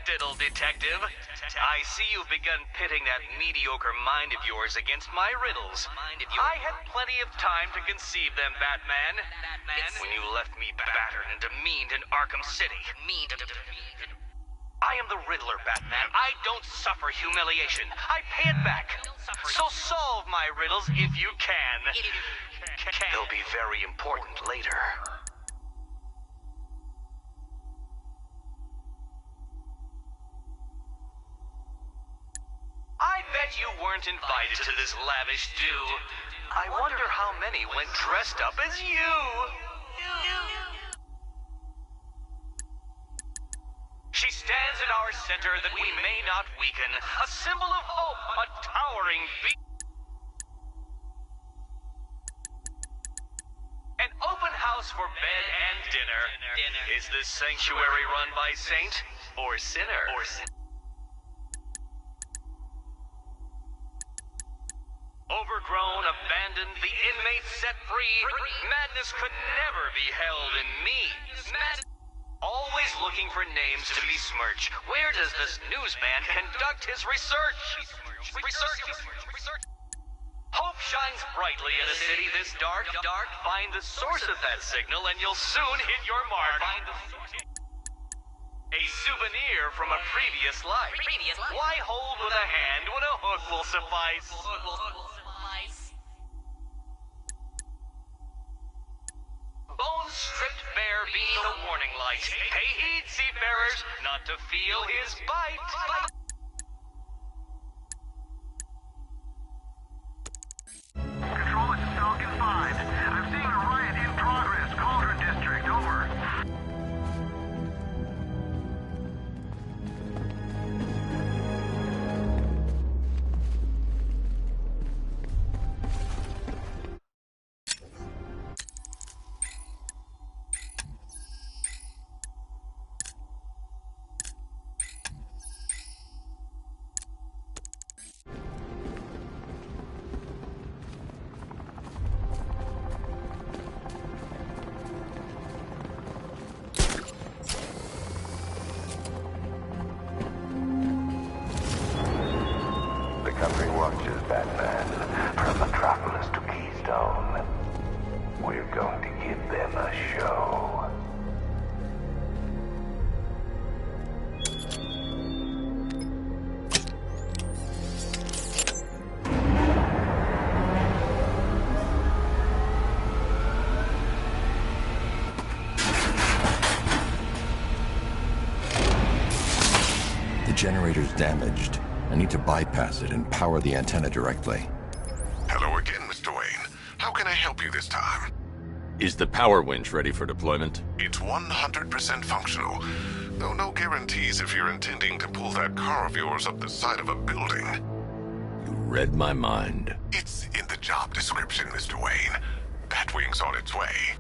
diddle, detective. I see you've begun pitting that mediocre mind of yours against my riddles. I had plenty of time to conceive them, Batman. When you left me battered and demeaned in Arkham City. I am the Riddler, Batman. I don't suffer humiliation. I pay it back. So solve my riddles if you can. They'll be very important later. I bet you weren't invited to this lavish do. I wonder how many went dressed up as you. She stands at our center that we may not weaken, a symbol of hope, a towering beacon. An open house for bed and dinner. Is this sanctuary run by saint or sinner? Overgrown, abandoned, the inmates set free. Madness could never be held in me. Always looking for names to besmirch. Where does this newsman conduct his research? Hope shines brightly in a city this dark. Find the source of that signal and you'll soon hit your mark. A souvenir from a previous life. Why hold with a hand when a hook will suffice? Bones stripped bare beneath a warning light. Pay heed, seafarers, not to feel his bite. Control, this is Falcon 5. I'm seeing a riot in progress. Cauldron District, over. Country watches, Batman, from Metropolis to Keystone. We're going to give them a show. The generator's damaged. I need to bypass it and power the antenna directly. Hello again, Mr. Wayne. How can I help you this time? Is the power winch ready for deployment? It's 100% functional, though no guarantees if you're intending to pull that car of yours up the side of a building. You read my mind. It's in the job description, Mr. Wayne. Batwing's on its way.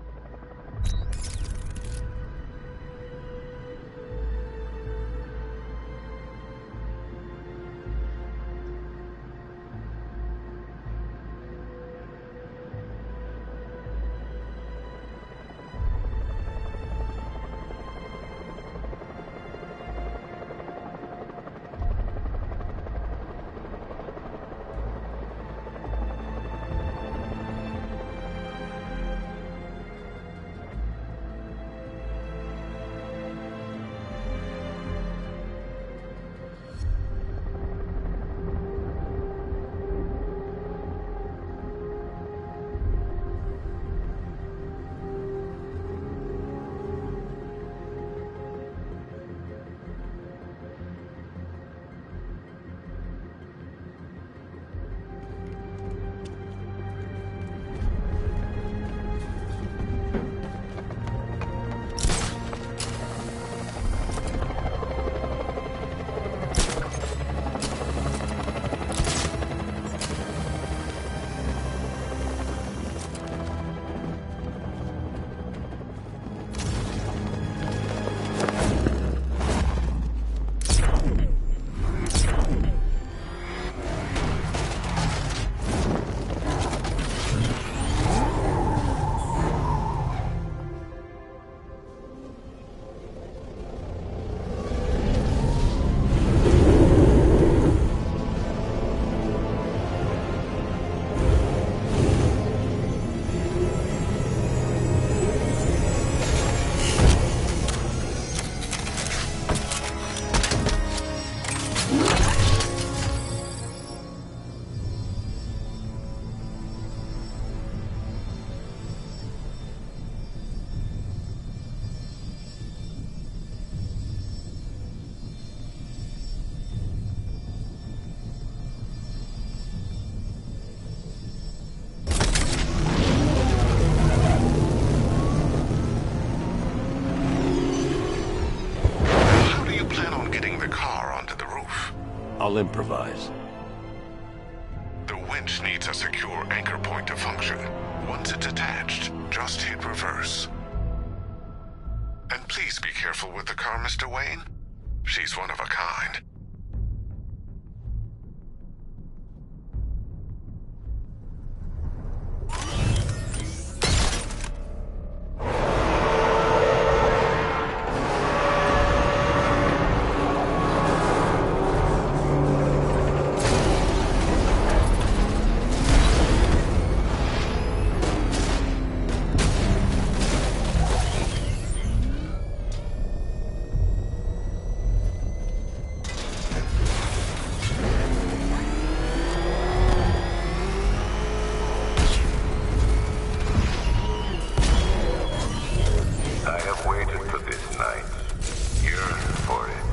I'll improvise. The winch needs a secure anchor point to function. Once it's attached, just hit reverse. And please be careful with the car, Mr. Wayne. She's one of a kind. I have waited for this night, yearned for it.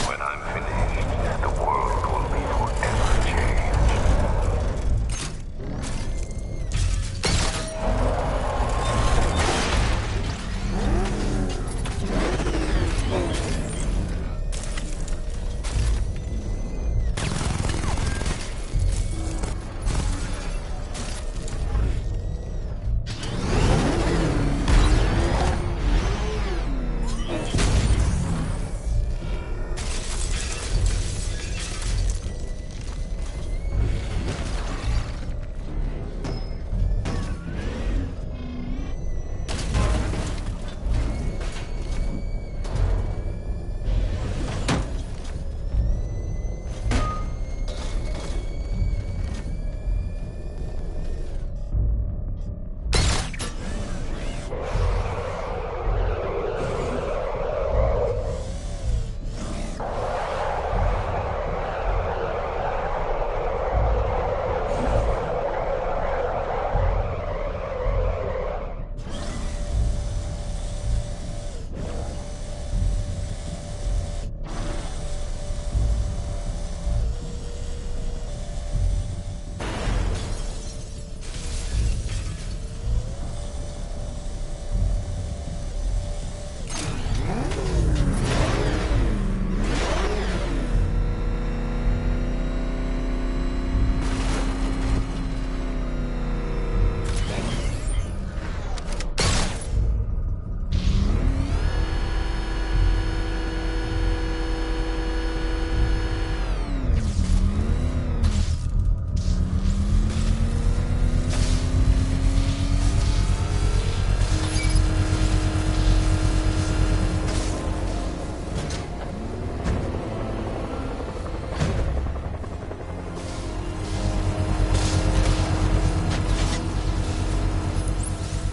When I'm finished, the world will be forever changed.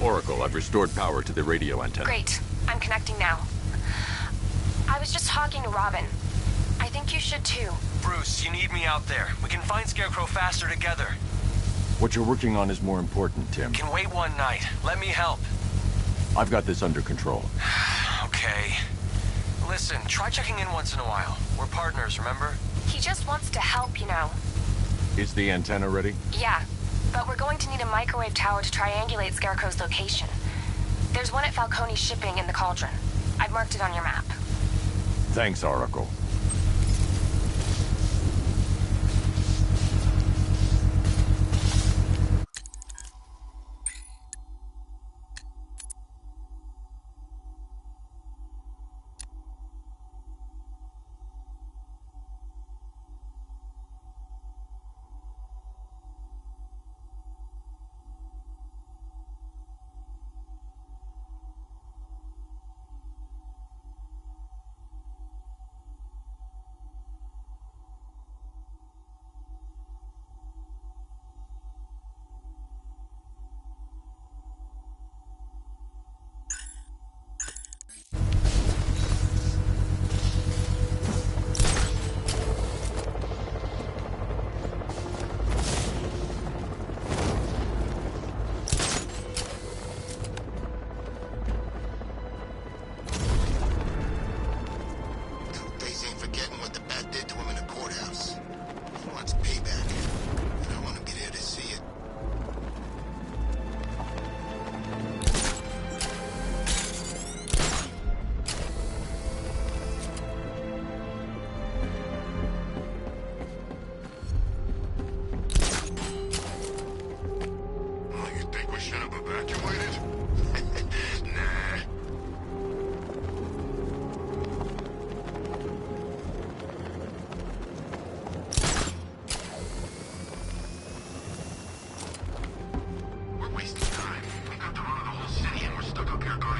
Oracle, I've restored power to the radio antenna. Great. I'm connecting now. I was just talking to Robin. I think you should too. Bruce, you need me out there. We can find Scarecrow faster together. What you're working on is more important, Tim. Can wait one night. Let me help. I've got this under control. Okay. Listen, try checking in once in a while. We're partners, remember? He just wants to help, you know. Is the antenna ready? Yeah, but we're going to need a microwave tower to triangulate Scarecrow's location. There's one at Falcone's shipping in the Cauldron. I've marked it on your map. Thanks, Oracle.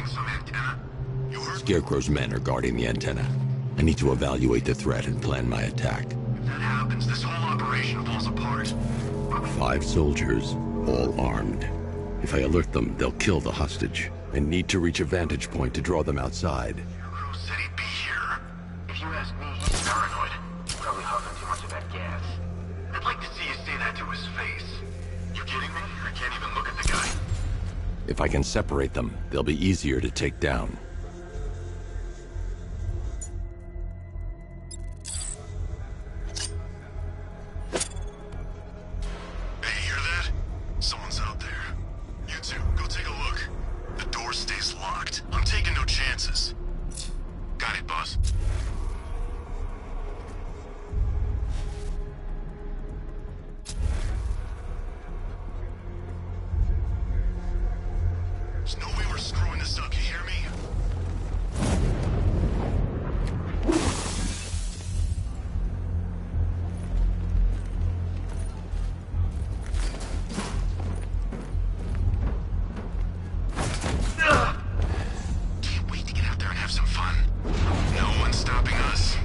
destroying some antenna? You heard? Scarecrow's men are guarding the antenna. I need to evaluate the threat and plan my attack. If that happens, this whole operation falls apart. 5 soldiers, all armed. If I alert them, they'll kill the hostage. I need to reach a vantage point to draw them outside. Scarecrow said he'd be here. If you ask me, he's paranoid. Probably huffing too much of that gas. I'd like to see you say that to his face. You kidding me? I can't even look at the guy. If I can separate them, they'll be easier to take down. Hey, you hear that? Someone's out there. You two, go take a look. The door stays locked. I'm taking no chances. Got it, boss. There's no way we're screwing this up, you hear me? Can't wait to get out there and have some fun. No one's stopping us.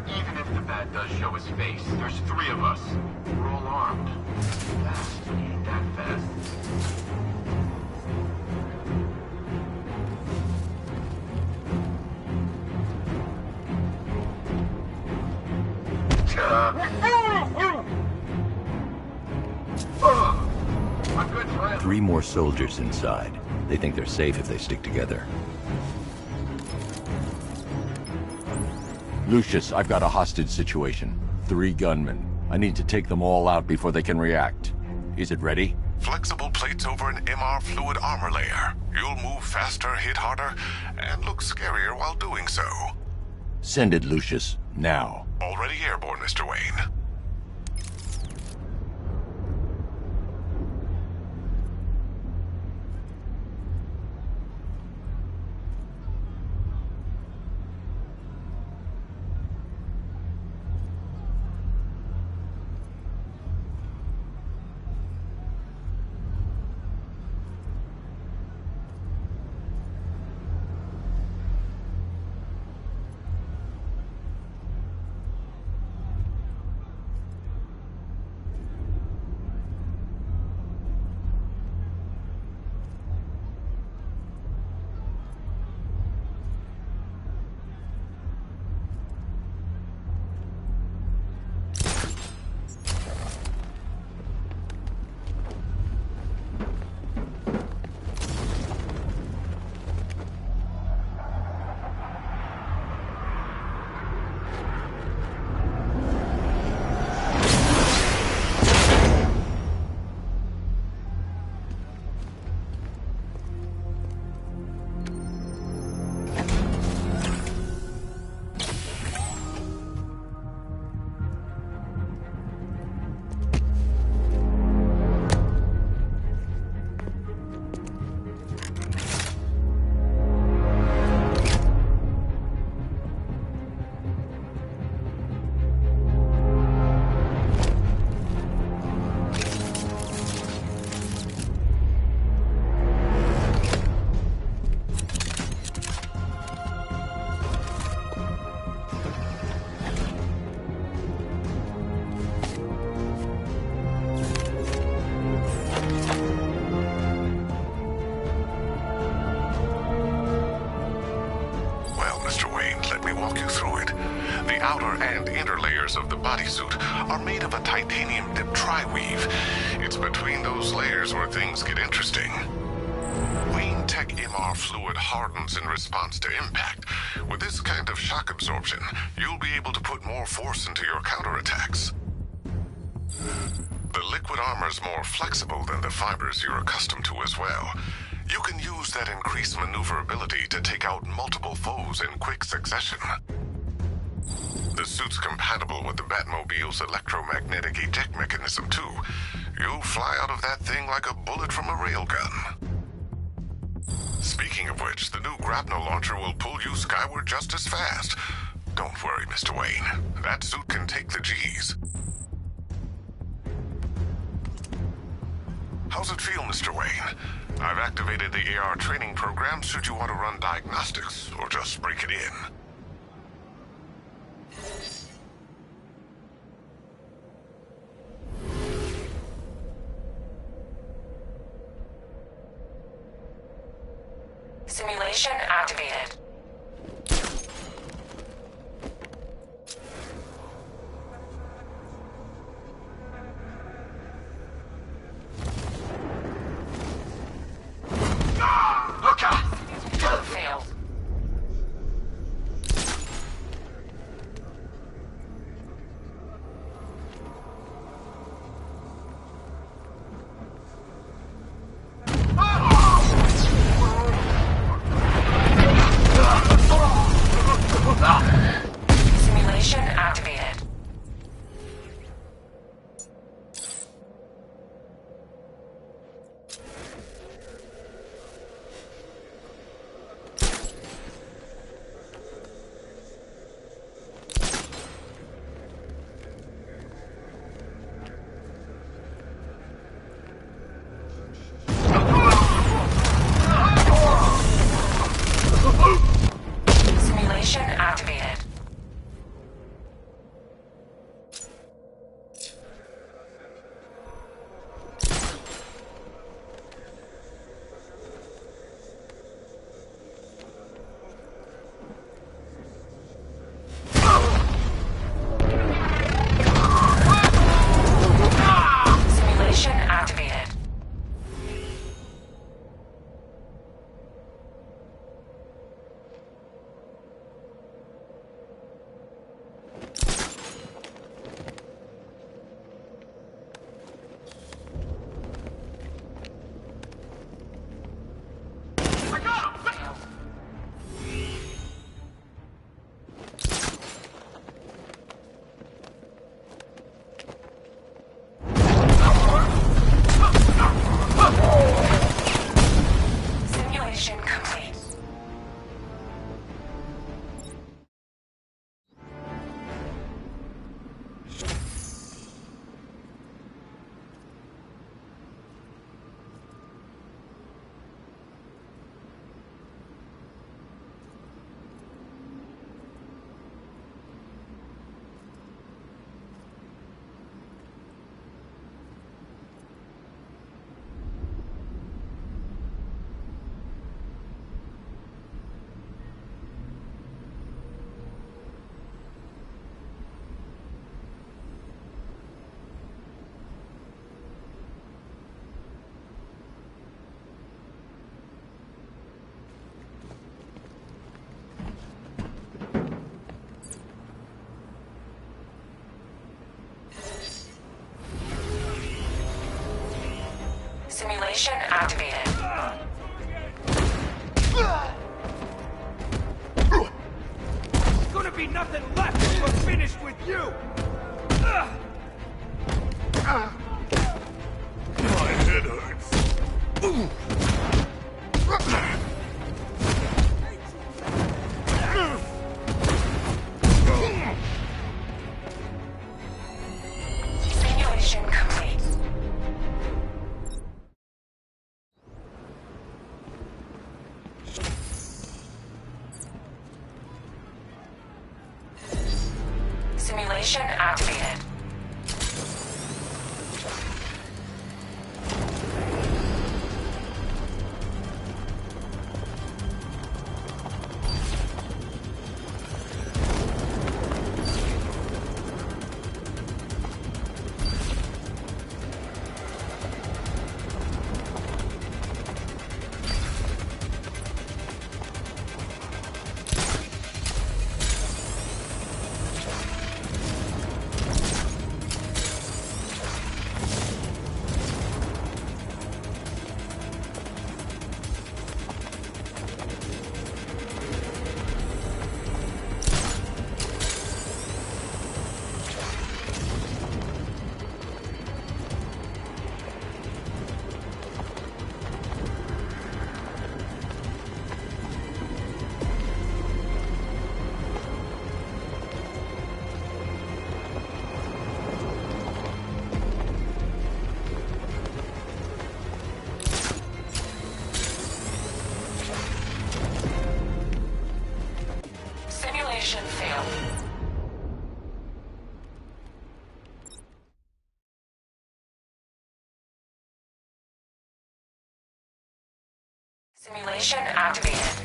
Even if the bat does show his face, there's 3 of us. We're all armed. Fast, but he ain't that fast. My good friend. 3 more soldiers inside. They think they're safe if they stick together. Lucius, I've got a hostage situation. 3 gunmen. I need to take them all out before they can react. Is it ready? Flexible plates over an MR fluid armor layer. You'll move faster, hit harder, and look scarier while doing so. Send it, Lucius. Now. Already airborne, Mr. Wayne. outer and inner layers of the bodysuit are made of a titanium-dipped tri-weave. It's between those layers where things get interesting. Wayne Tech MR fluid hardens in response to impact. With this kind of shock absorption, you'll be able to put more force into your counterattacks. The liquid armor's more flexible than the fibers you're accustomed to as well. You can use that increased maneuverability to take out multiple foes in quick succession. The suit's compatible with the Batmobile's electromagnetic eject mechanism, too. You'll fly out of that thing like a bullet from a railgun. Speaking of which, the new grapnel launcher will pull you skyward just as fast. Don't worry, Mr. Wayne. That suit can take the G's. How's it feel, Mr. Wayne? I've activated the AR training program should you want to run diagnostics, or just break it in. Simulation activated. Look out! Failed. Simulation activated. Simulation activated. Simulation activated. I got him! Simulation complete. Simulation activated. There's gonna be nothing left when we're finished with you! My head hurts. Simulation complete. Simulation activated. Mission failed. Simulation activated.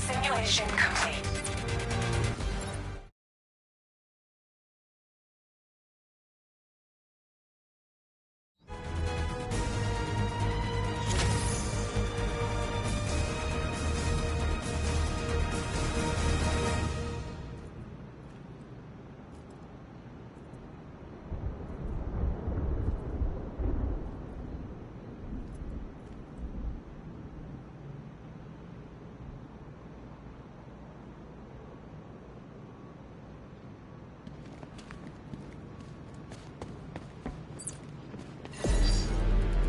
Simulation complete.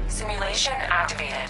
Simulation activated.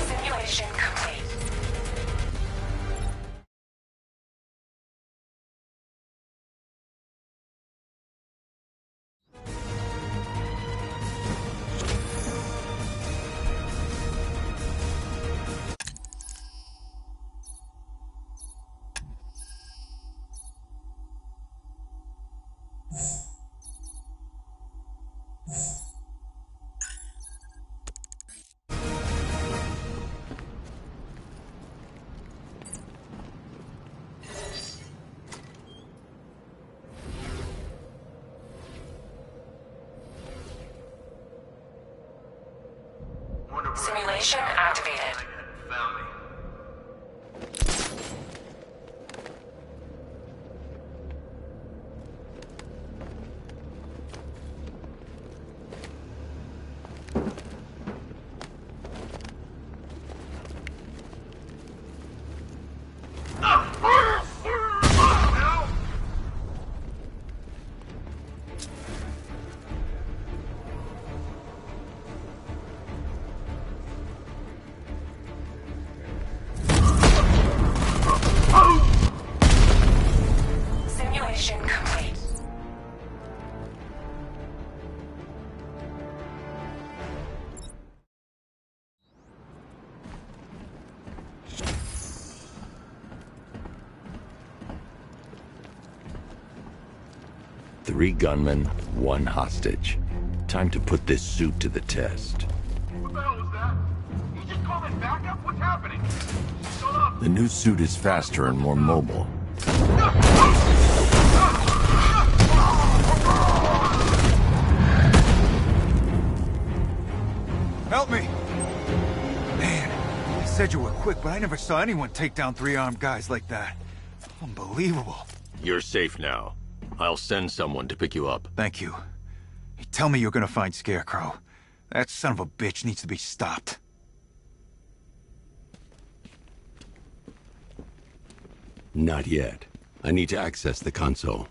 Simulation complete. Simulation activated. Found me. Simulation complete. Three gunmen, one hostage. Time to put this suit to the test. What the hell was that? You just called in backup? What's happening? Shut up! The new suit is faster and more mobile. Help me! Man, you said you were quick, but I never saw anyone take down three armed guys like that. Unbelievable. You're safe now. I'll send someone to pick you up. Thank you. Tell me you're gonna find Scarecrow. That son of a bitch needs to be stopped. Not yet. I need to access the console.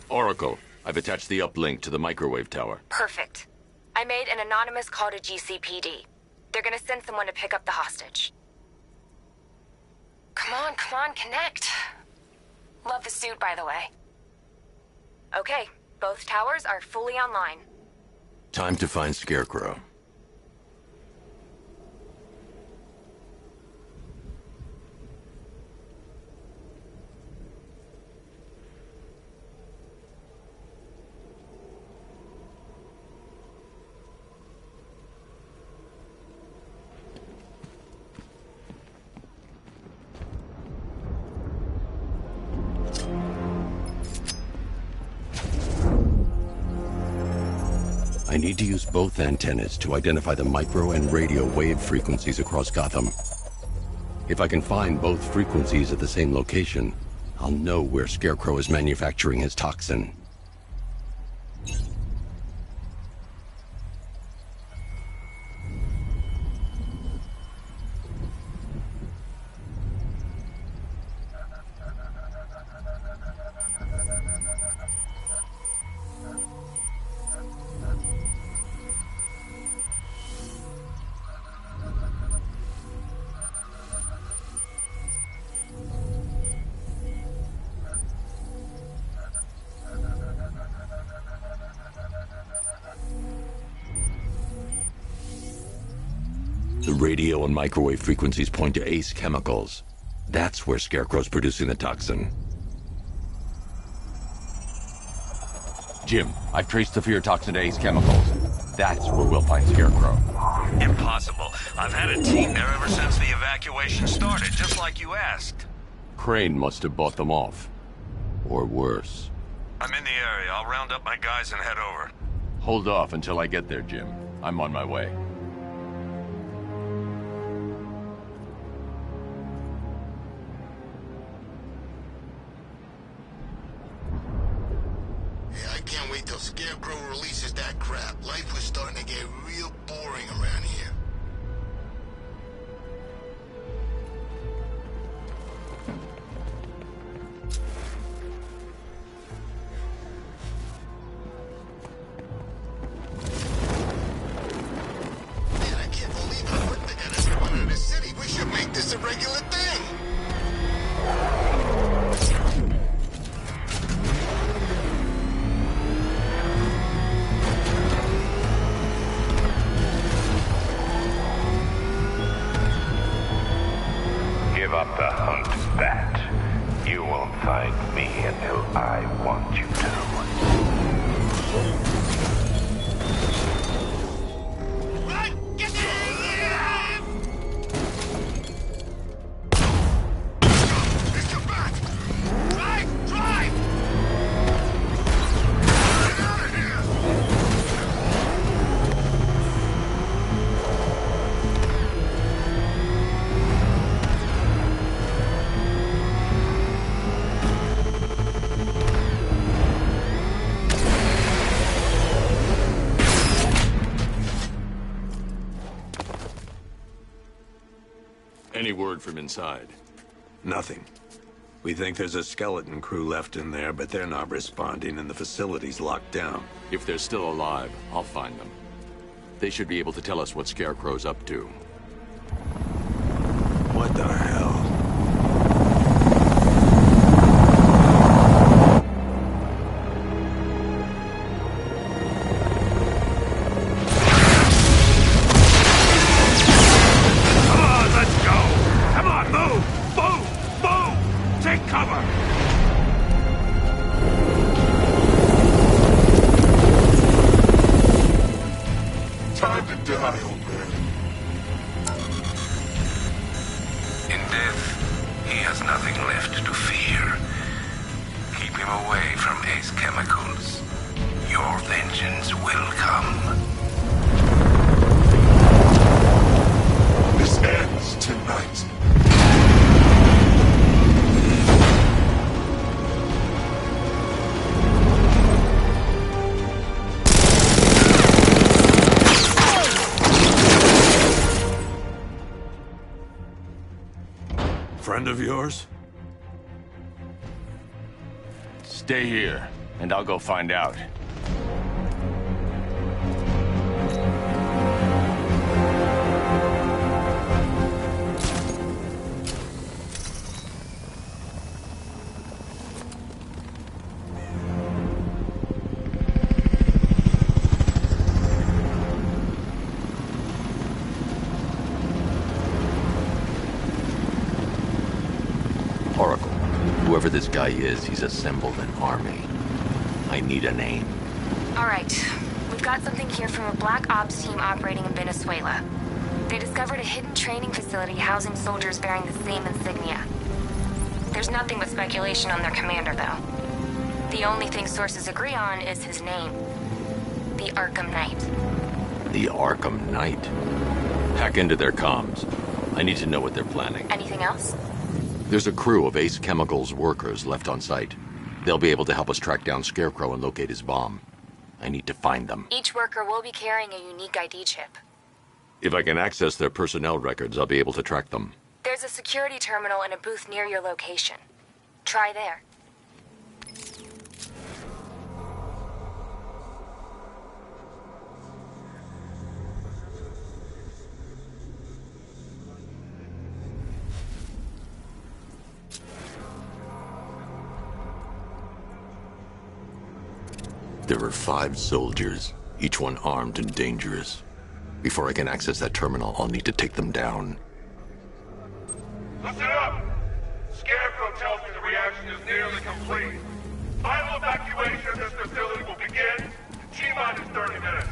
Oracle, I've attached the uplink to the microwave tower. Perfect. I made an anonymous call to GCPD. They're gonna send someone to pick up the hostage. Come on, connect. Love the suit, by the way. Okay, both towers are fully online. Time to find Scarecrow. I need to use both antennas to identify the micro and radio wave frequencies across Gotham. If I can find both frequencies at the same location, I'll know where Scarecrow is manufacturing his toxin. The radio and microwave frequencies point to Ace Chemicals. That's where Scarecrow's producing the toxin. Jim, I've traced the fear toxin to Ace Chemicals. That's where we'll find Scarecrow. Impossible. I've had a team there ever since the evacuation started, just like you asked. Crane must have bought them off. Or worse. I'm in the area. I'll round up my guys and head over. Hold off until I get there, Jim. I'm on my way. I can't wait till Scarecrow releases that crap. Life was starting to get real boring around here. Man, I can't believe how quick they got everyone out of the city. We should make this a regular thing. Give up the hunt, Bat. You won't find me until I want you to. Run! Get in! Mr. Bat! Drive! Drive! Get out of here! Any word from inside? Nothing. We think there's a skeleton crew left in there, but they're not responding and the facility's locked down. If they're still alive, I'll find them. They should be able to tell us what Scarecrow's up to. What the hell? Come on, let's go! Come on, move! Move! Move! Take cover! Time to die, old man. In death, he has nothing left to fear. Keep him away from Ace Chemicals. Your vengeance will come. This ends tonight. friend of yours? Stay here, and I'll go find out. Oracle, whoever this guy is, he's assembled an army. I need a name. All right. We've got something here from a Black Ops team operating in Venezuela. They discovered a hidden training facility housing soldiers bearing the same insignia. There's nothing but speculation on their commander, though. The only thing sources agree on is his name. The Arkham Knight. The Arkham Knight? Hack into their comms. I need to know what they're planning. Anything else? There's a crew of Ace Chemicals workers left on site. They'll be able to help us track down Scarecrow and locate his bomb. I need to find them. Each worker will be carrying a unique ID chip. If I can access their personnel records, I'll be able to track them. There's a security terminal in a booth near your location. Try there. There are 5 soldiers, each one armed and dangerous. Before I can access that terminal, I'll need to take them down. Listen up! Scarecrow tells me the reaction is nearly complete. Final evacuation of this facility will begin in T-minus 30 minutes.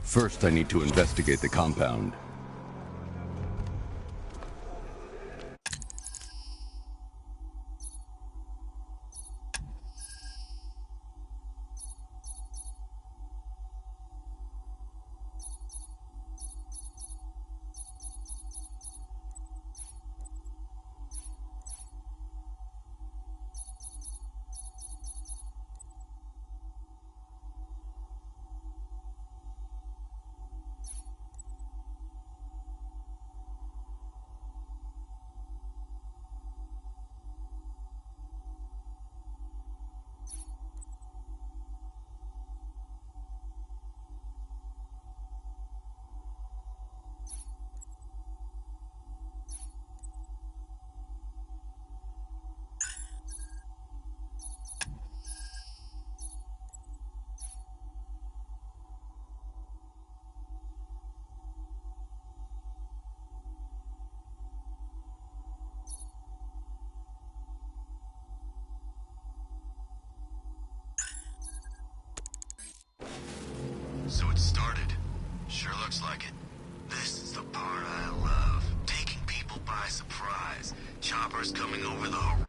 First, I need to investigate the compound. So it started. Sure looks like it. This is the part I love. Taking people by surprise. Choppers coming over the horizon.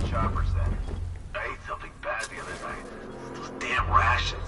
chopper said. I ate something bad the other night. Those damn rations.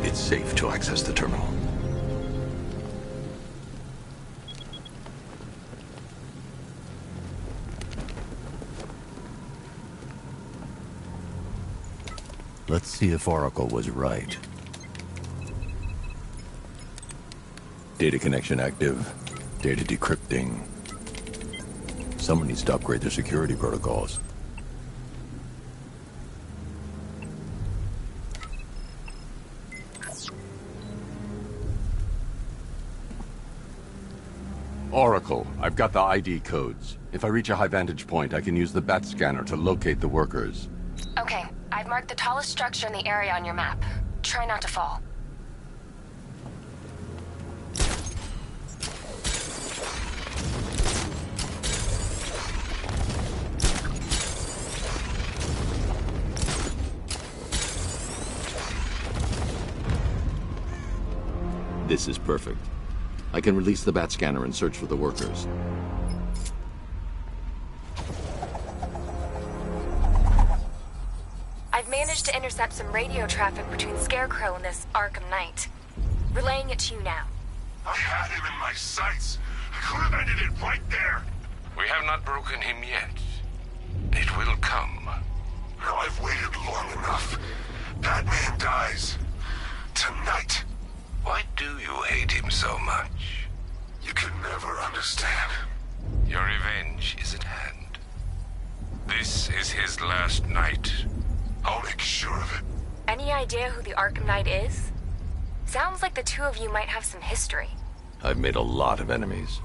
It's safe to access the terminal. Let's see if Oracle was right. Data connection active. Data decrypting. Someone needs to upgrade their security protocols. Oracle, I've got the ID codes. If I reach a high vantage point, I can use the bat scanner to locate the workers. Okay, I've marked the tallest structure in the area on your map. Try not to fall. This is perfect. I can release the bat scanner and search for the workers. I've managed to intercept some radio traffic between Scarecrow and this Arkham Knight. Relaying it to you now. I had him in my sights. I could have ended it right there. We have not broken him yet. It will come. Now I've waited long enough. Batman dies. Tonight. Why do you hate him so much? You can never understand. Your revenge is at hand. This is his last night. I'll make sure of it. Any idea who the Arkham Knight is? Sounds like the two of you might have some history. I've made a lot of enemies.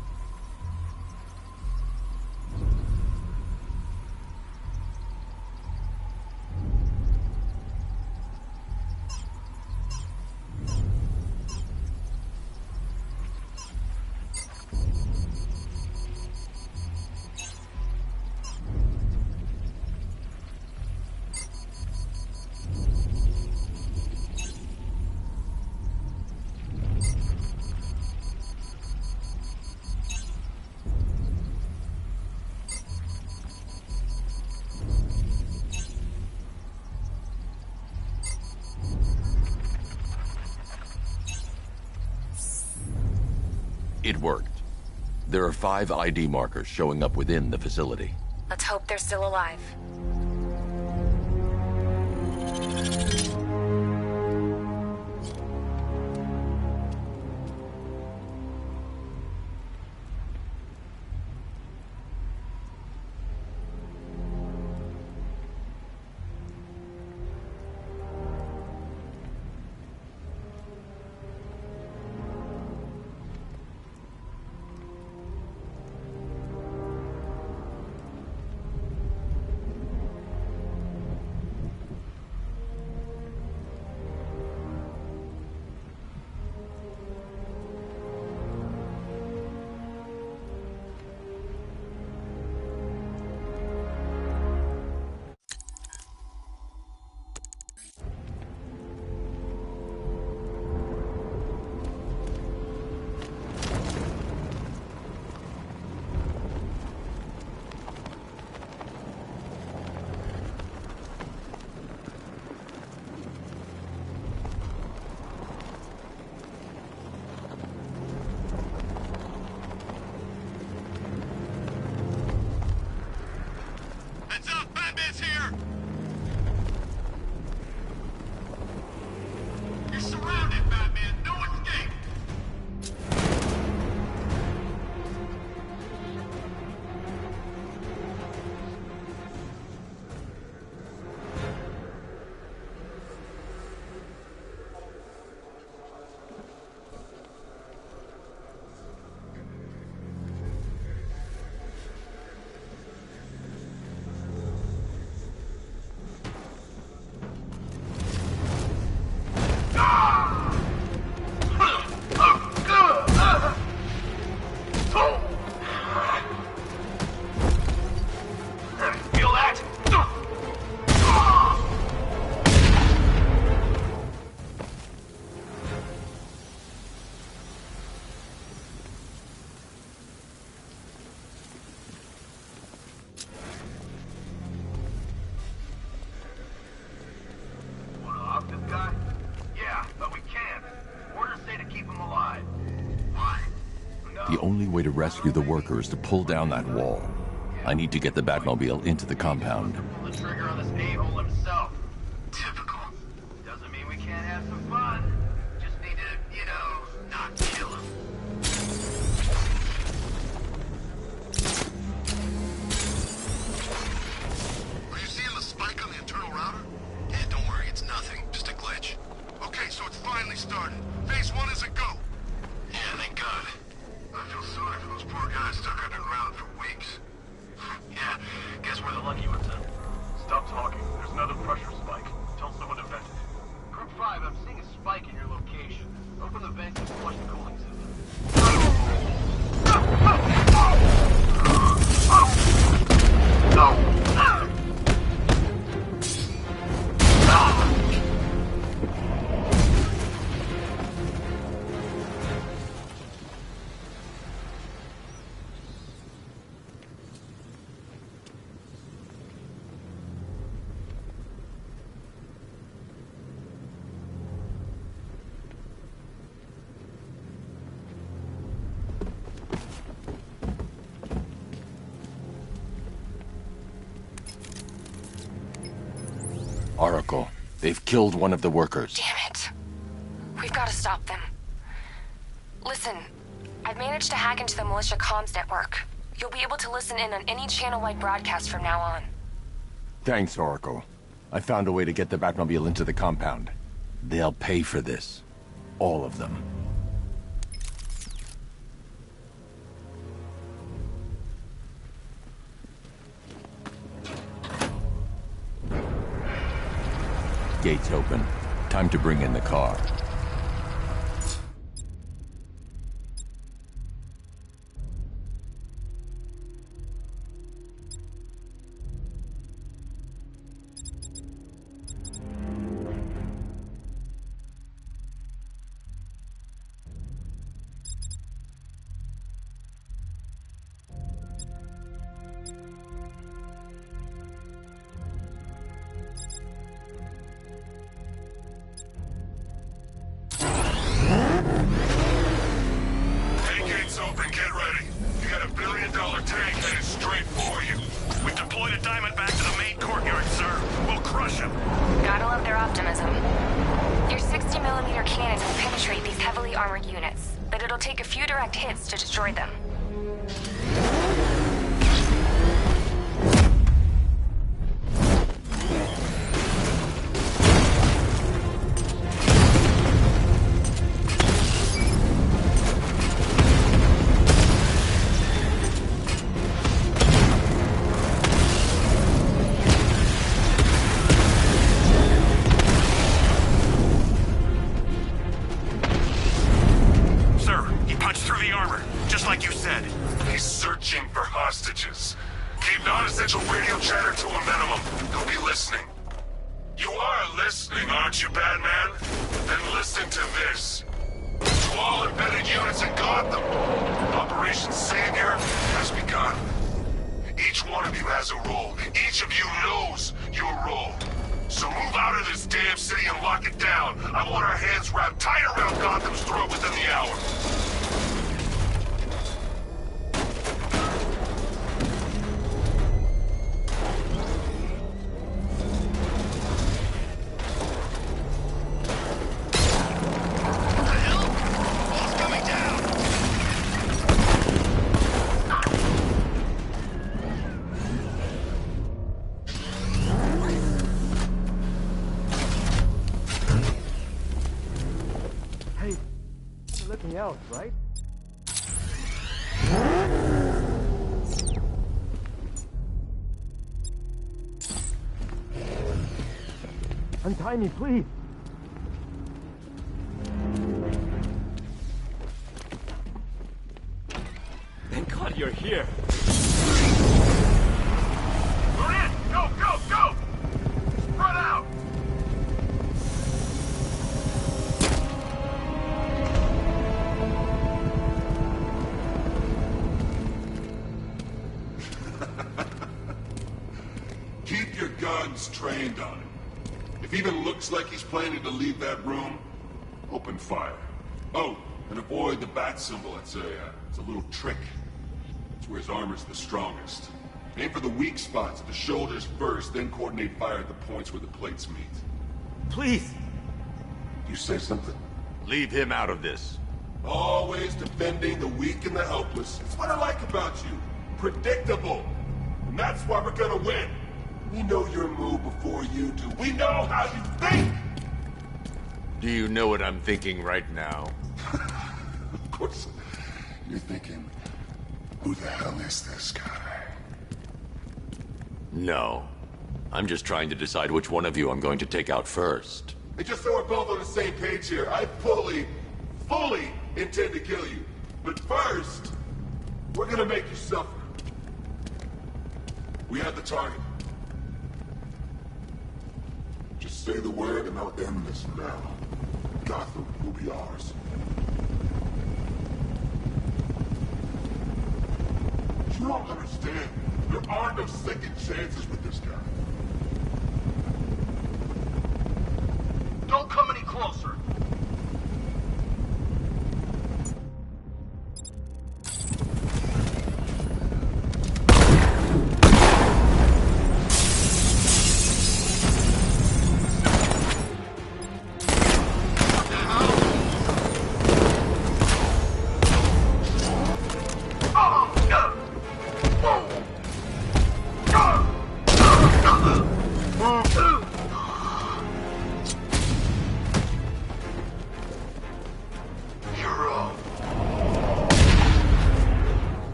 It worked. There are 5 ID markers showing up within the facility. Let's hope they're still alive. The only way to rescue the worker is to pull down that wall. I need to get the Batmobile into the compound. Pull the trigger on this a-hole himself. Typical. Doesn't mean we can't have some fun. Just need to, you know, not kill him. Are you seeing the spike on the internal router? Yeah, don't worry, it's nothing. Just a glitch. Okay, so it's finally started. Phase 1 is a go. Yeah, thank God. I feel sorry for those poor guys stuck underground for weeks. Yeah, guess we're the lucky ones, huh? Stop talking. There's another pressure spike. Tell someone to vent it. Group 5, I'm seeing a spike in your location. Open the vents and flush the cooling system. Oracle, they've killed one of the workers. Damn it. We've got to stop them. Listen, I've managed to hack into the militia comms network. You'll be able to listen in on any channel-wide broadcast from now on. Thanks, Oracle. I found a way to get the Batmobile into the compound. They'll pay for this. All of them. Gates open. Time to bring in the car. To destroy them. Else, right? Untie me, please. Thank God you're here. We're in! Go, go, go! Spread out! Keep your guns trained on him. If he even looks like he's planning to leave that room, open fire. Oh, And avoid the bat symbol. It's a little trick. It's where his armor's the strongest. Aim for the weak spots, the shoulders first, then coordinate fire at the points where the plates meet. Please! You say something? Leave him out of this. Always defending the weak and the helpless. It's what I like about you. Predictable. And that's why we're gonna win. We know your move before you do. We know how you think! Do you know what I'm thinking right now? Of course. You're thinking, who the hell is this guy? No. I'm just trying to decide which one of you I'm going to take out first. And just so we're both on the same page here, I fully intend to kill you. But first, we're gonna make you suffer. We have the target. Just say the word and I'll end this now. Gotham will be ours. You don't understand. There are no second chances with this guy. Don't come any closer.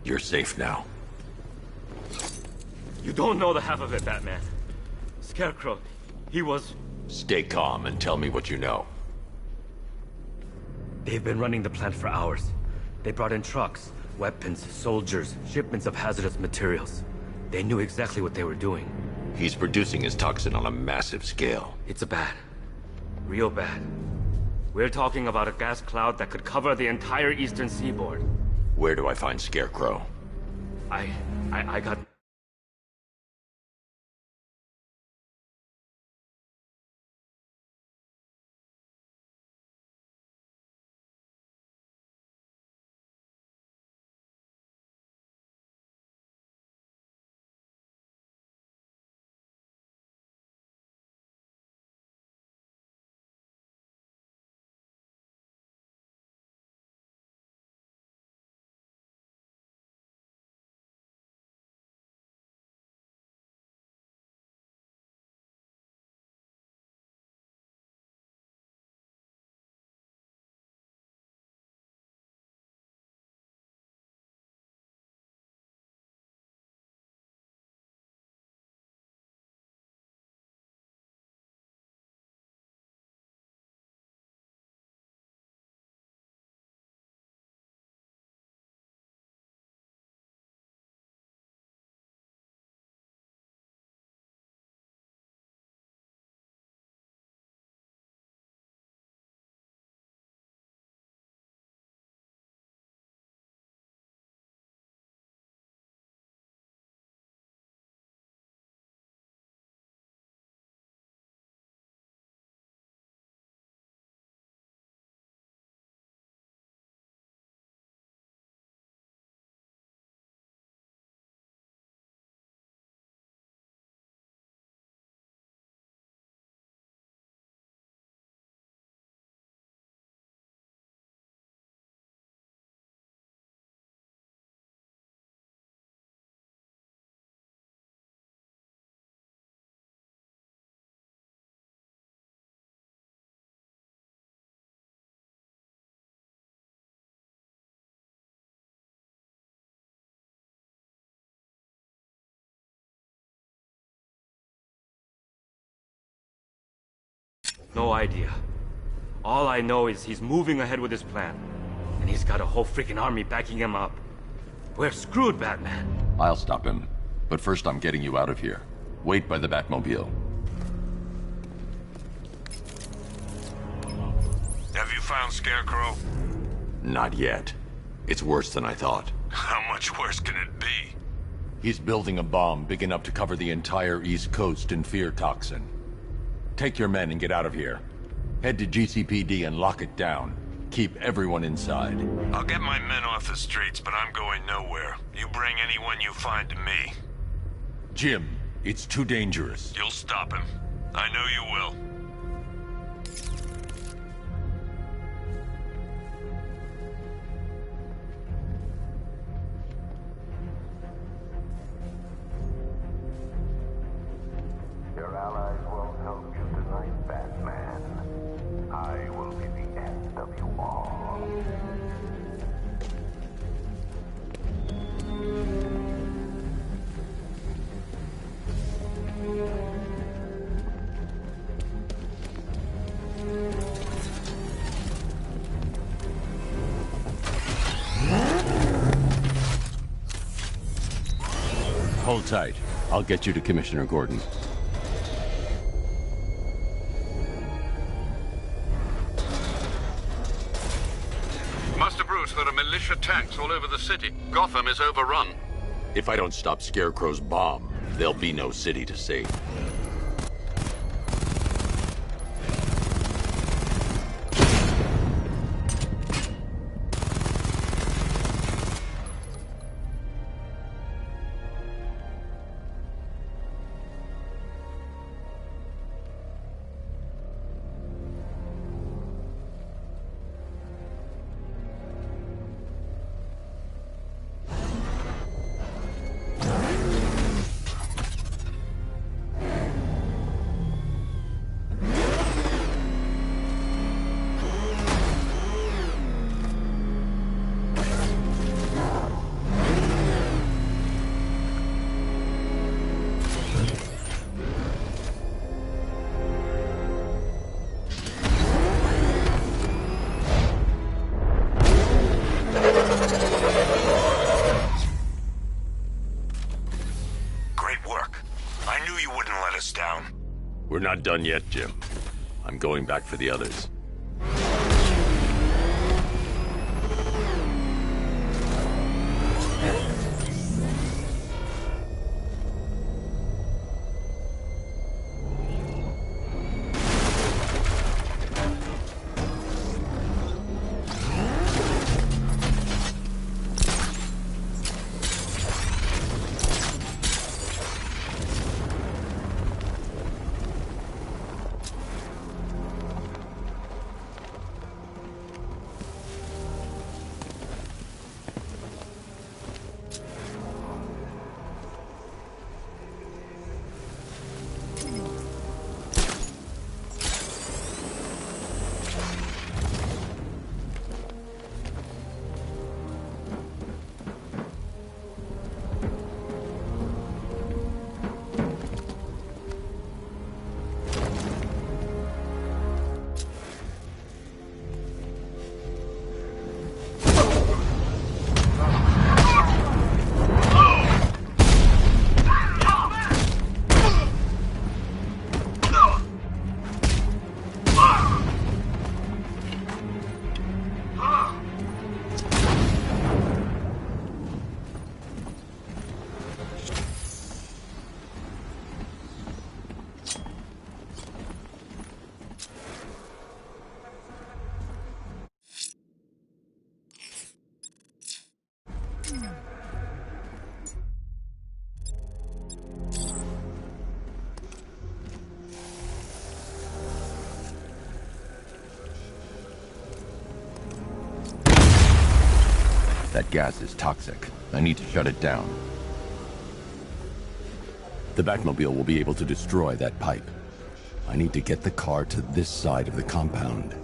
You're safe now. You don't know the half of it, Batman. Scarecrow, he was... Stay calm and tell me what you know. They've been running the plant for hours. They brought in trucks, weapons, soldiers, shipments of hazardous materials. They knew exactly what they were doing. He's producing his toxin on a massive scale. It's bad. Real bad. We're talking about a gas cloud that could cover the entire eastern seaboard. Where do I find Scarecrow? I got... No idea. All I know is he's moving ahead with his plan. And he's got a whole freaking army backing him up. We're screwed, Batman. I'll stop him. But first I'm getting you out of here. Wait by the Batmobile. Have you found Scarecrow? Not yet. It's worse than I thought. How much worse can it be? He's building a bomb big enough to cover the entire East Coast in fear toxin. Take your men and get out of here. Head to GCPD and lock it down. Keep everyone inside. I'll get my men off the streets, but I'm going nowhere. You bring anyone you find to me. Jim, it's too dangerous. You'll stop him. I know you will. Your allies won't help you tonight, Batman. I will be the end of you all. Hold tight. I'll get you to Commissioner Gordon. Master Bruce, there are militia tanks all over the city. Gotham is overrun. If I don't stop Scarecrow's bomb, there'll be no city to save. We're not done yet, Jim. I'm going back for the others. That gas is toxic. I need to shut it down. The Batmobile will be able to destroy that pipe. I need to get the car to this side of the compound.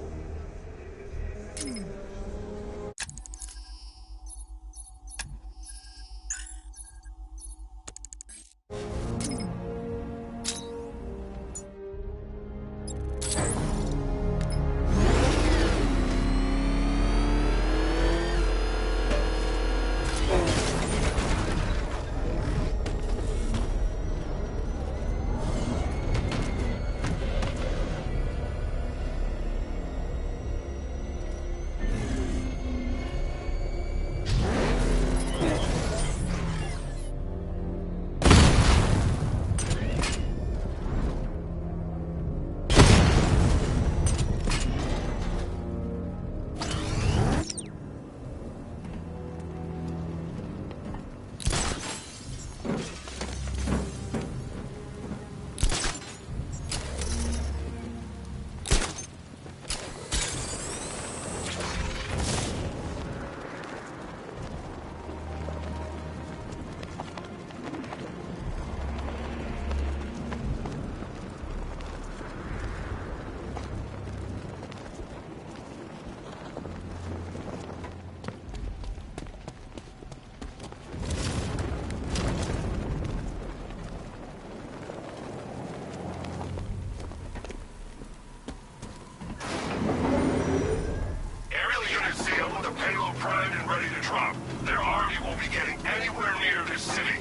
drop, their army won't be getting anywhere near this city.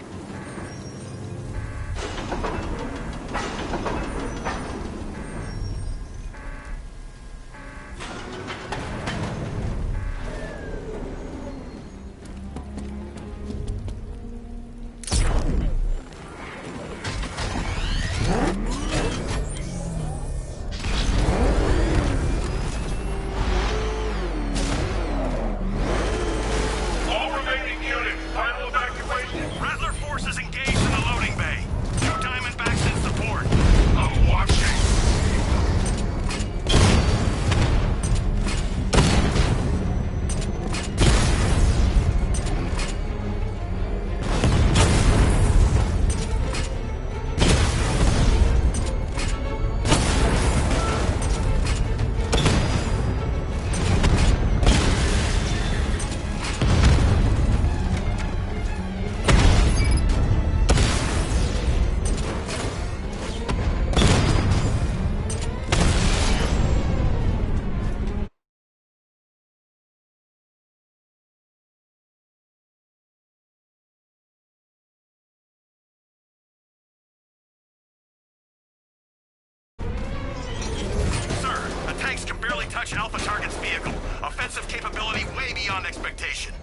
Touch Alpha Target's vehicle. Offensive capability way beyond expectation.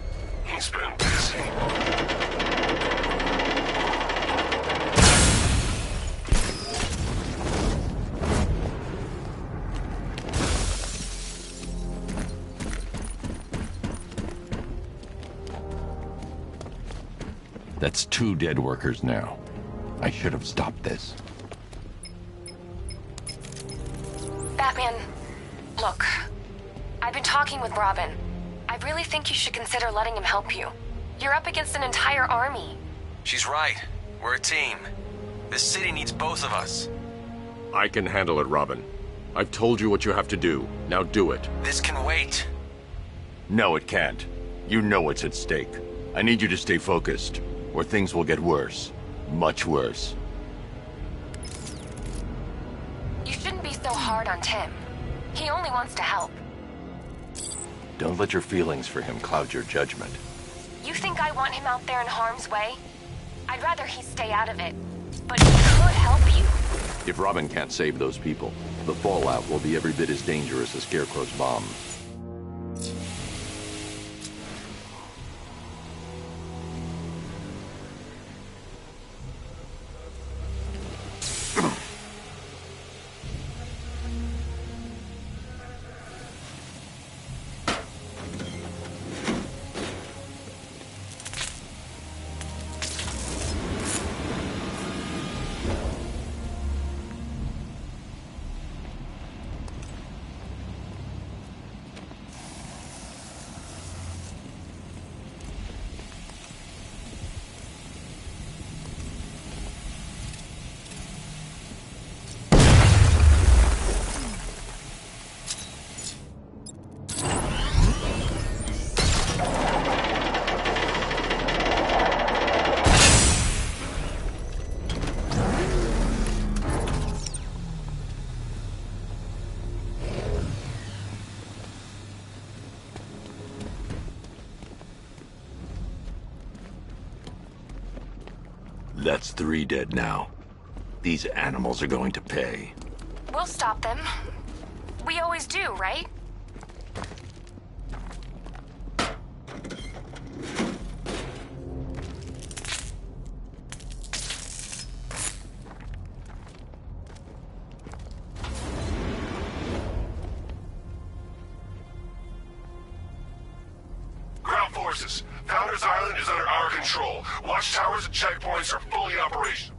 He's been busy. That's 2 dead workers now. I should have stopped this. Batman, look. I've been talking with Robin. I really think you should consider letting him help you. You're up against an entire army. She's right. We're a team. This city needs both of us. I can handle it, Robin. I've told you what you have to do. Now do it. This can wait. No, it can't. You know what's at stake. I need you to stay focused, or things will get worse. Much worse. You shouldn't be so hard on Tim. He only wants to help. Don't let your feelings for him cloud your judgment. You think I want him out there in harm's way? I'd rather he stay out of it. But he could help you. If Robin can't save those people, the fallout will be every bit as dangerous as Scarecrow's bomb. That's 3 dead now. These animals are going to pay. We'll stop them. We always do, right? Ground forces, Founders Island is under our control. Watchtowers and checkpoints are fully operational.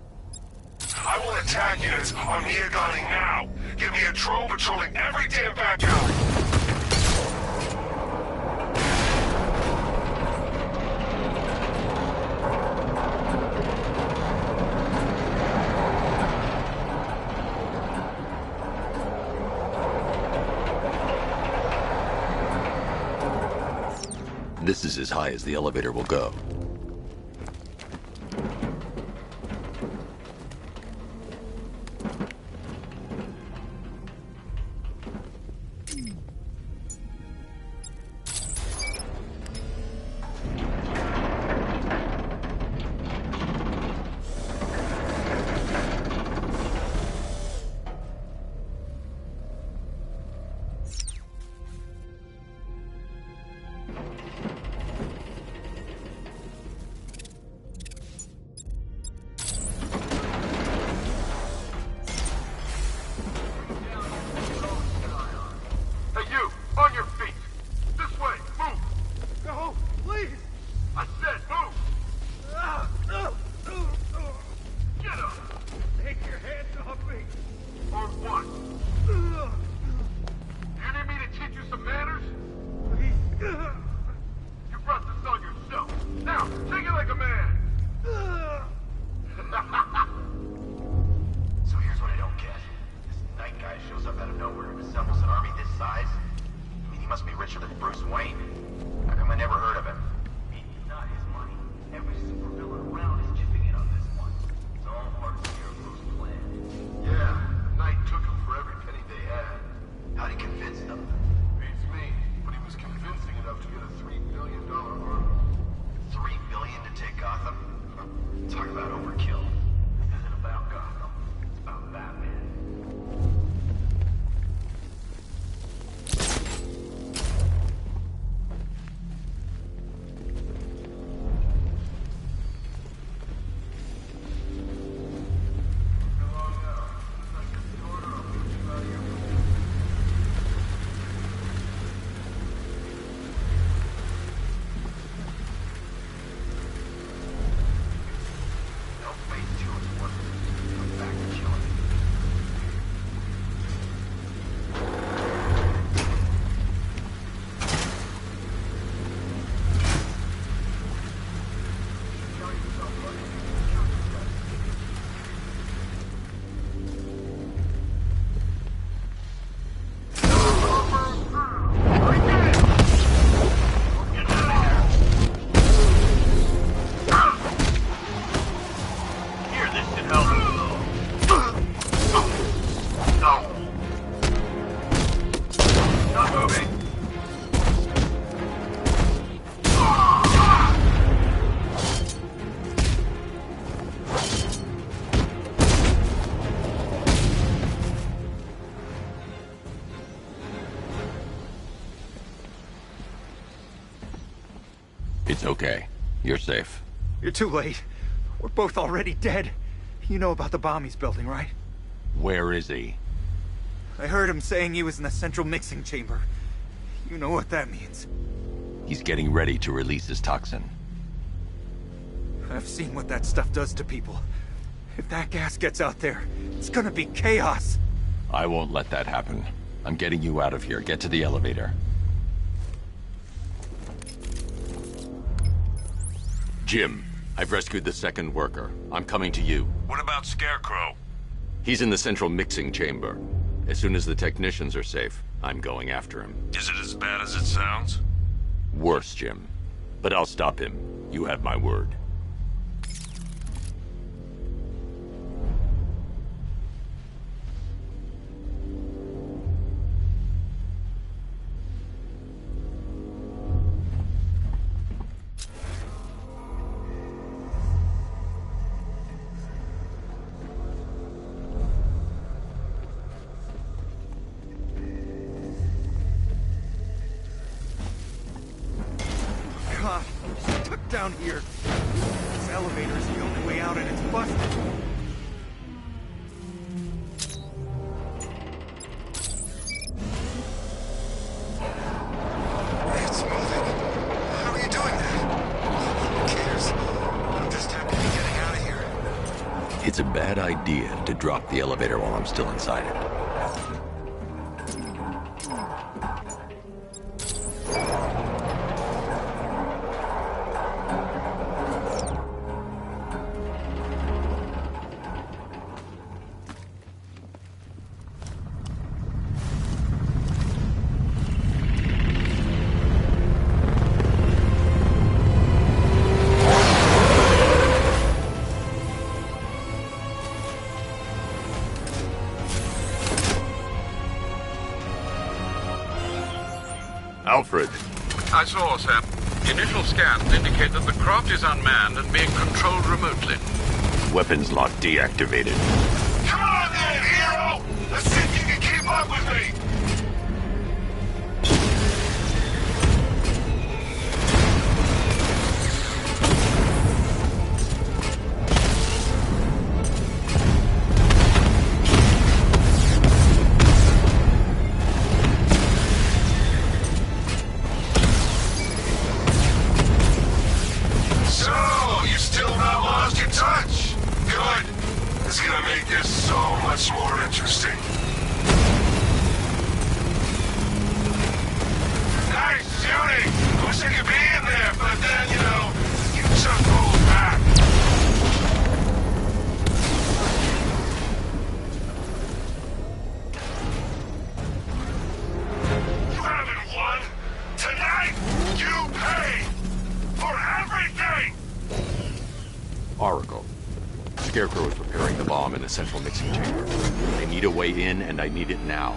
I will attack units on Miagani now. Give me a drone patrolling every damn back alley. This is as high as the elevator will go. It's okay. You're safe. You're too late. We're both already dead. You know about the bomb he's building, right? Where is he? I heard him saying he was in the central mixing chamber. You know what that means. He's getting ready to release his toxin. I've seen what that stuff does to people. If that gas gets out there, it's gonna be chaos. I won't let that happen. I'm getting you out of here. Get to the elevator. Jim, I've rescued the second worker. I'm coming to you. What about Scarecrow? He's in the central mixing chamber. As soon as the technicians are safe, I'm going after him. Is it as bad as it sounds? Worse, Jim. But I'll stop him. You have my word. God, I'm stuck down here. This elevator's the only way out and it's busted. It's moving. How are you doing that? Who cares? I'm just happy to be getting out of here. It's a bad idea to drop the elevator while I'm still inside it. Alfred. I saw, sir. Initial scans indicate that the craft is unmanned and being controlled remotely. Weapons lock deactivated. Come on then, hero! Let's see if you can keep up with me! Scarecrow is preparing the bomb in the central mixing chamber. I need a way in, and I need it now.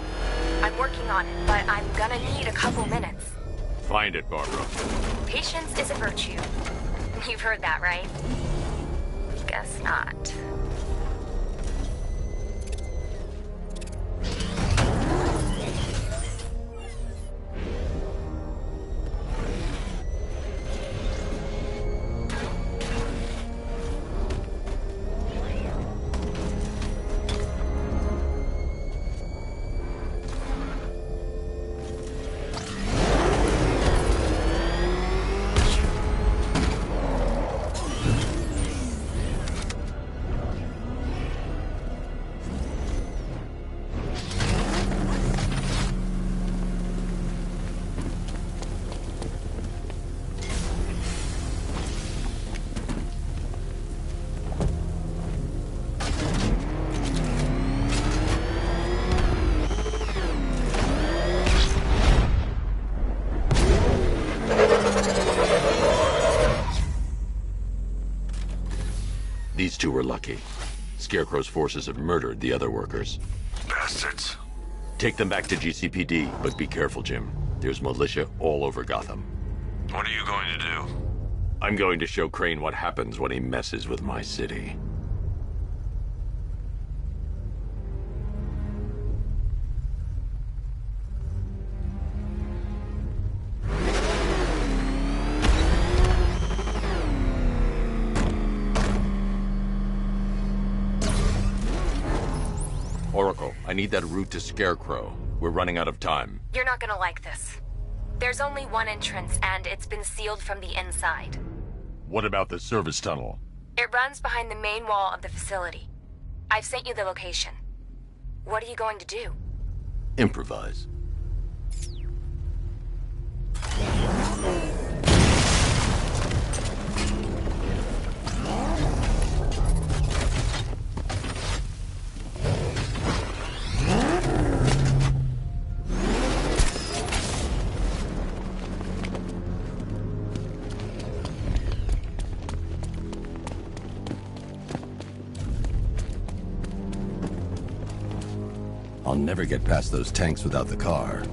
I'm working on it, but I'm gonna need a couple minutes. Find it, Barbara. Patience is a virtue. You've heard that, right? Guess not. These two were lucky. Scarecrow's forces have murdered the other workers. Bastards. Take them back to GCPD, but be careful, Jim. There's militia all over Gotham. What are you going to do? I'm going to show Crane what happens when he messes with my city. need that route to Scarecrow. We're running out of time. You're not gonna like this. There's only one entrance, and it's been sealed from the inside. What about the service tunnel? It runs behind the main wall of the facility. I've sent you the location. What are you going to do? Improvise. I'll never get past those tanks without the car.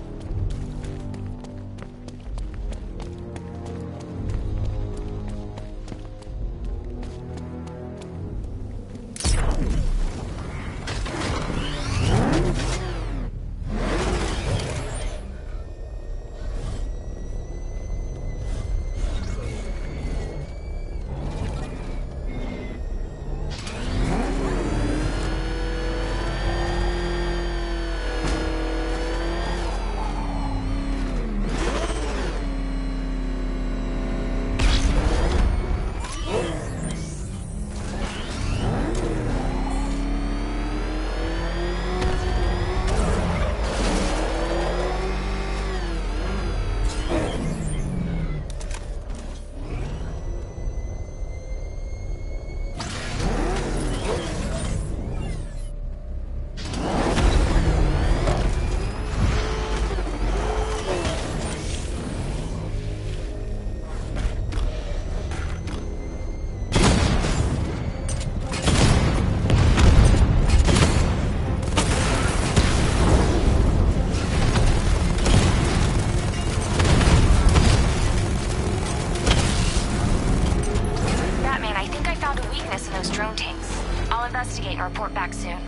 Investigate and report back soon.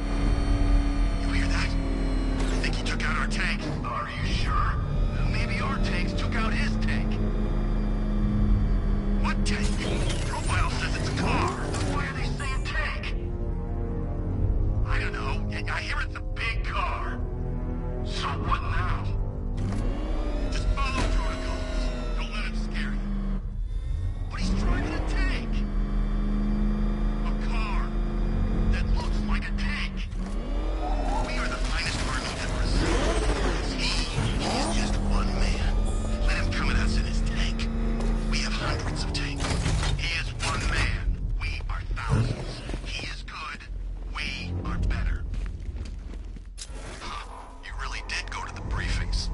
You hear that? I think he took out our tank. Are you sure? Maybe our tanks took out his tank. What tank? Profile says it's a car. Why are they saying tank? I don't know. I hear it's a big car. So what now? Just follow protocols. Don't let him scare you. But he's driving a tank. A car that looks like a tank. We are the finest army ever seen. He is just one man. Let him come at us in his tank. We have hundreds of tanks. He is one man. We are thousands. He is good. We are better. You really did go to the briefings.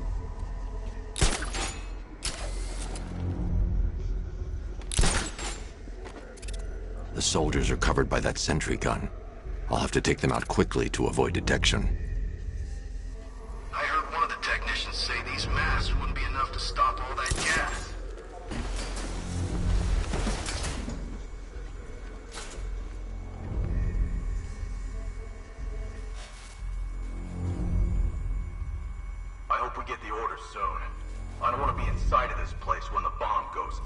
The soldiers are covered by that sentry gun. I'll have to take them out quickly to avoid detection. I heard one of the technicians say these masks wouldn't be enough to stop all that gas. I hope we get the orders soon. I don't want to be inside of this place when the bomb goes.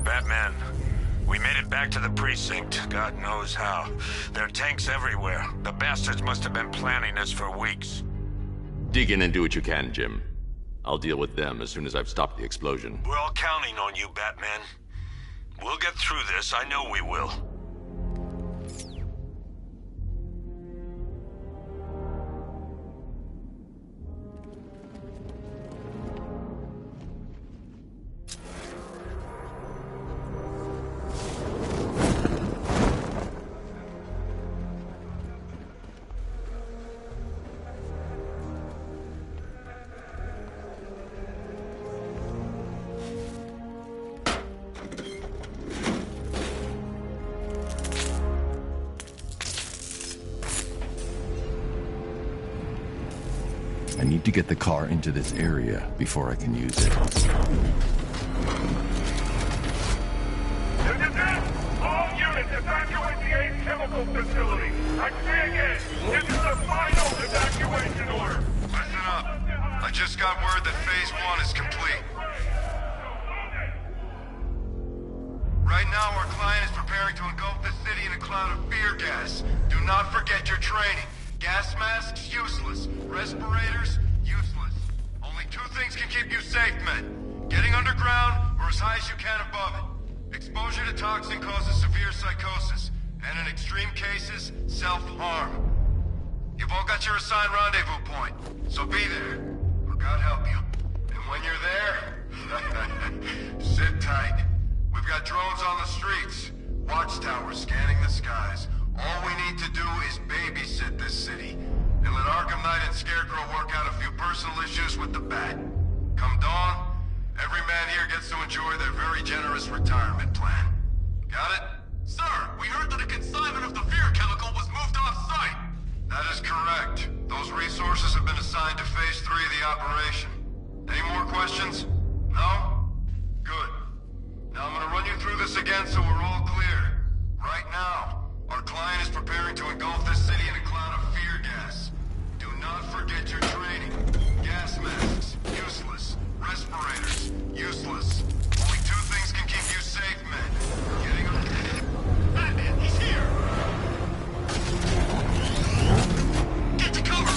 Batman, we made it back to the precinct, God knows how. There are tanks everywhere. The bastards must have been planning this for weeks. Dig in and do what you can, Jim. I'll deal with them as soon as I've stopped the explosion. We're all counting on you, Batman. We'll get through this, I know we will. I need to get the car into this area before I can use it. All units, Evacuate the Ace Chemical Facility! I say again, this is the final evacuation order! Listen up. I just got word that Phase 1 is complete. Right now, our client is preparing to engulf the city in a cloud of fear gas. Do not forget your training. Gas masks, useless. Respirators, useless. Only two things can keep you safe, men. Getting underground, or as high as you can above it. Exposure to toxin causes severe psychosis, and in extreme cases, self-harm. You've all got your assigned rendezvous point, so be there, or God help you. And when you're there, sit tight. We've got drones on the streets, watchtowers scanning the skies. All we need to do is babysit this city, and let Arkham Knight and Scarecrow work out a few personal issues with the Bat. Come dawn, every man here gets to enjoy their very generous retirement plan. Got it? Sir, we heard that a consignment of the fear chemical was moved off-site. That is correct. Those resources have been assigned to Phase 3 of the operation. Any more questions? No? Good. Now I'm gonna run you through this again so we're all clear. Right now, our client is preparing to engulf this city in a cloud of fear gas. Do not forget your training. Gas masks, useless. Respirators, useless. Only two things can keep you safe, men. Getting up. Batman, he's here! Get to cover!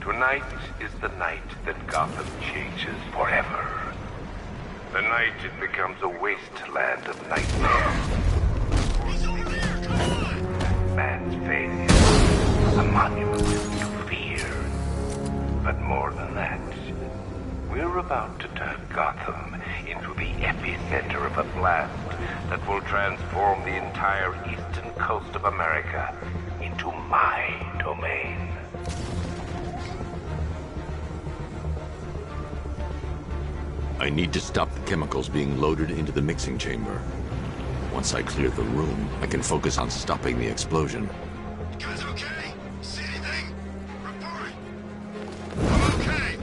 Tonight is the night that Gotham changes forever. The night it becomes a wasteland of nightmares. Man's failure, a monument to fear. But more than that, we're about to turn Gotham into the epicenter of a blast that will transform the entire eastern coast of America into my domain. I need to stop the chemicals being loaded into the mixing chamber. Once I clear the room, I can focus on stopping the explosion. You guys okay? See anything? Report. I'm okay.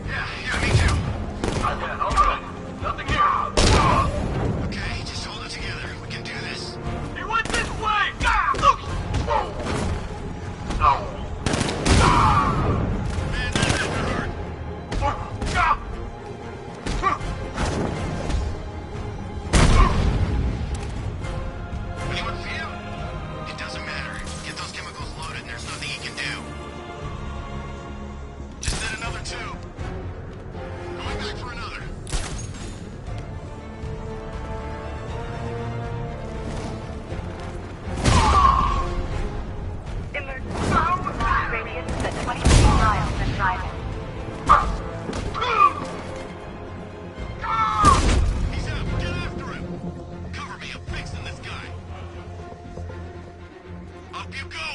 Yeah, me too. All good. Nothing here. Okay, just hold it together. We can do this. He went this way! Man, that had to hurt. Anyone see him? It doesn't matter. Get those chemicals loaded and there's nothing he can do. Just did another two. Going back for another. Emergency radius at 23 miles and driving. He's out. Get after him. Cover me. I'm fixing this guy. Up you go.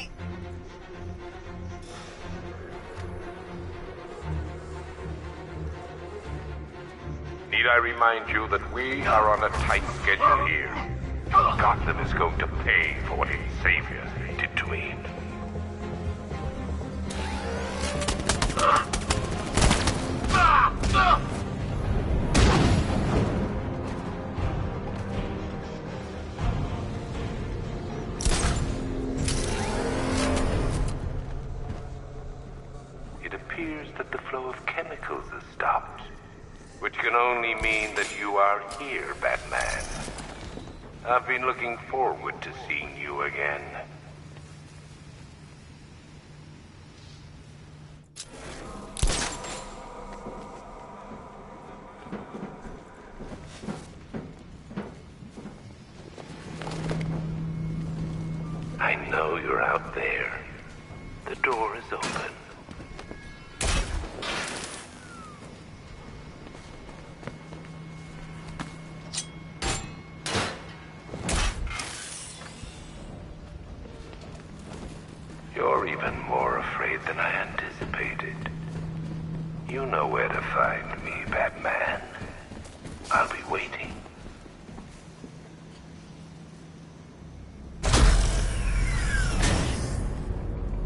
Need I remind you that we are on a tight schedule here? Gotham is going to pay for what its savior did to me. It appears that the flow of chemicals has stopped, which can only mean that you are here, Batman. I've been looking forward to seeing you again. I know you're out there. The door is open. You're even more afraid than I anticipated. anticipated. You know where to find me, Batman. I'll be waiting.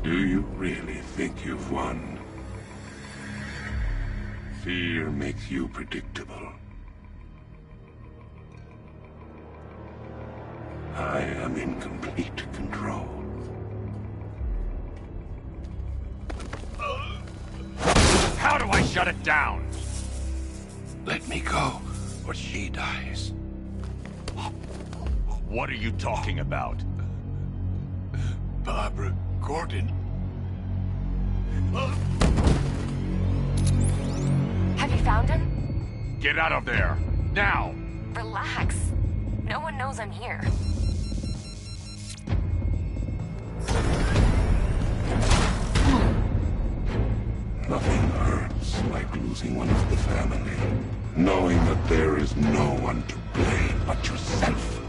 Do you really think you've won? Fear makes you predictable. I am in complete control. How do I shut it down? Let me go, or she dies. What are you talking about? Barbara Gordon. Have you found him? Get out of there! Now! Relax. No one knows I'm here. Nothing hurts like losing one of the family. Knowing that there is no one to blame but yourself.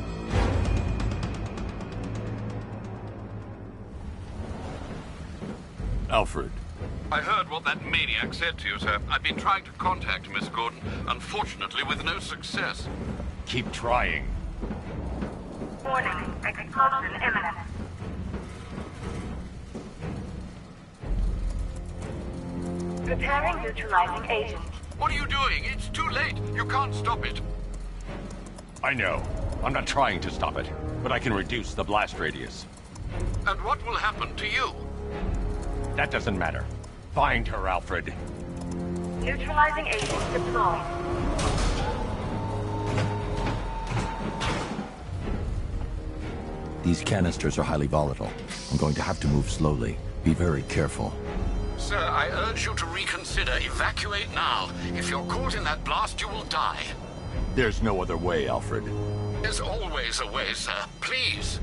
Alfred. I heard what that maniac said to you, sir. I've been trying to contact Miss Gordon, unfortunately with no success. Keep trying. Warning, explosion imminent. Preparing neutralizing agent. What are you doing? It's too late. You can't stop it. I know. I'm not trying to stop it, but I can reduce the blast radius. And what will happen to you? That doesn't matter. Find her, Alfred. Neutralizing agent deployed. These canisters are highly volatile. I'm going to have to move slowly. Be very careful. Sir, I urge you to reconsider. Evacuate now. If you're caught in that blast, you will die. There's no other way, Alfred. There's always a way, sir. Please.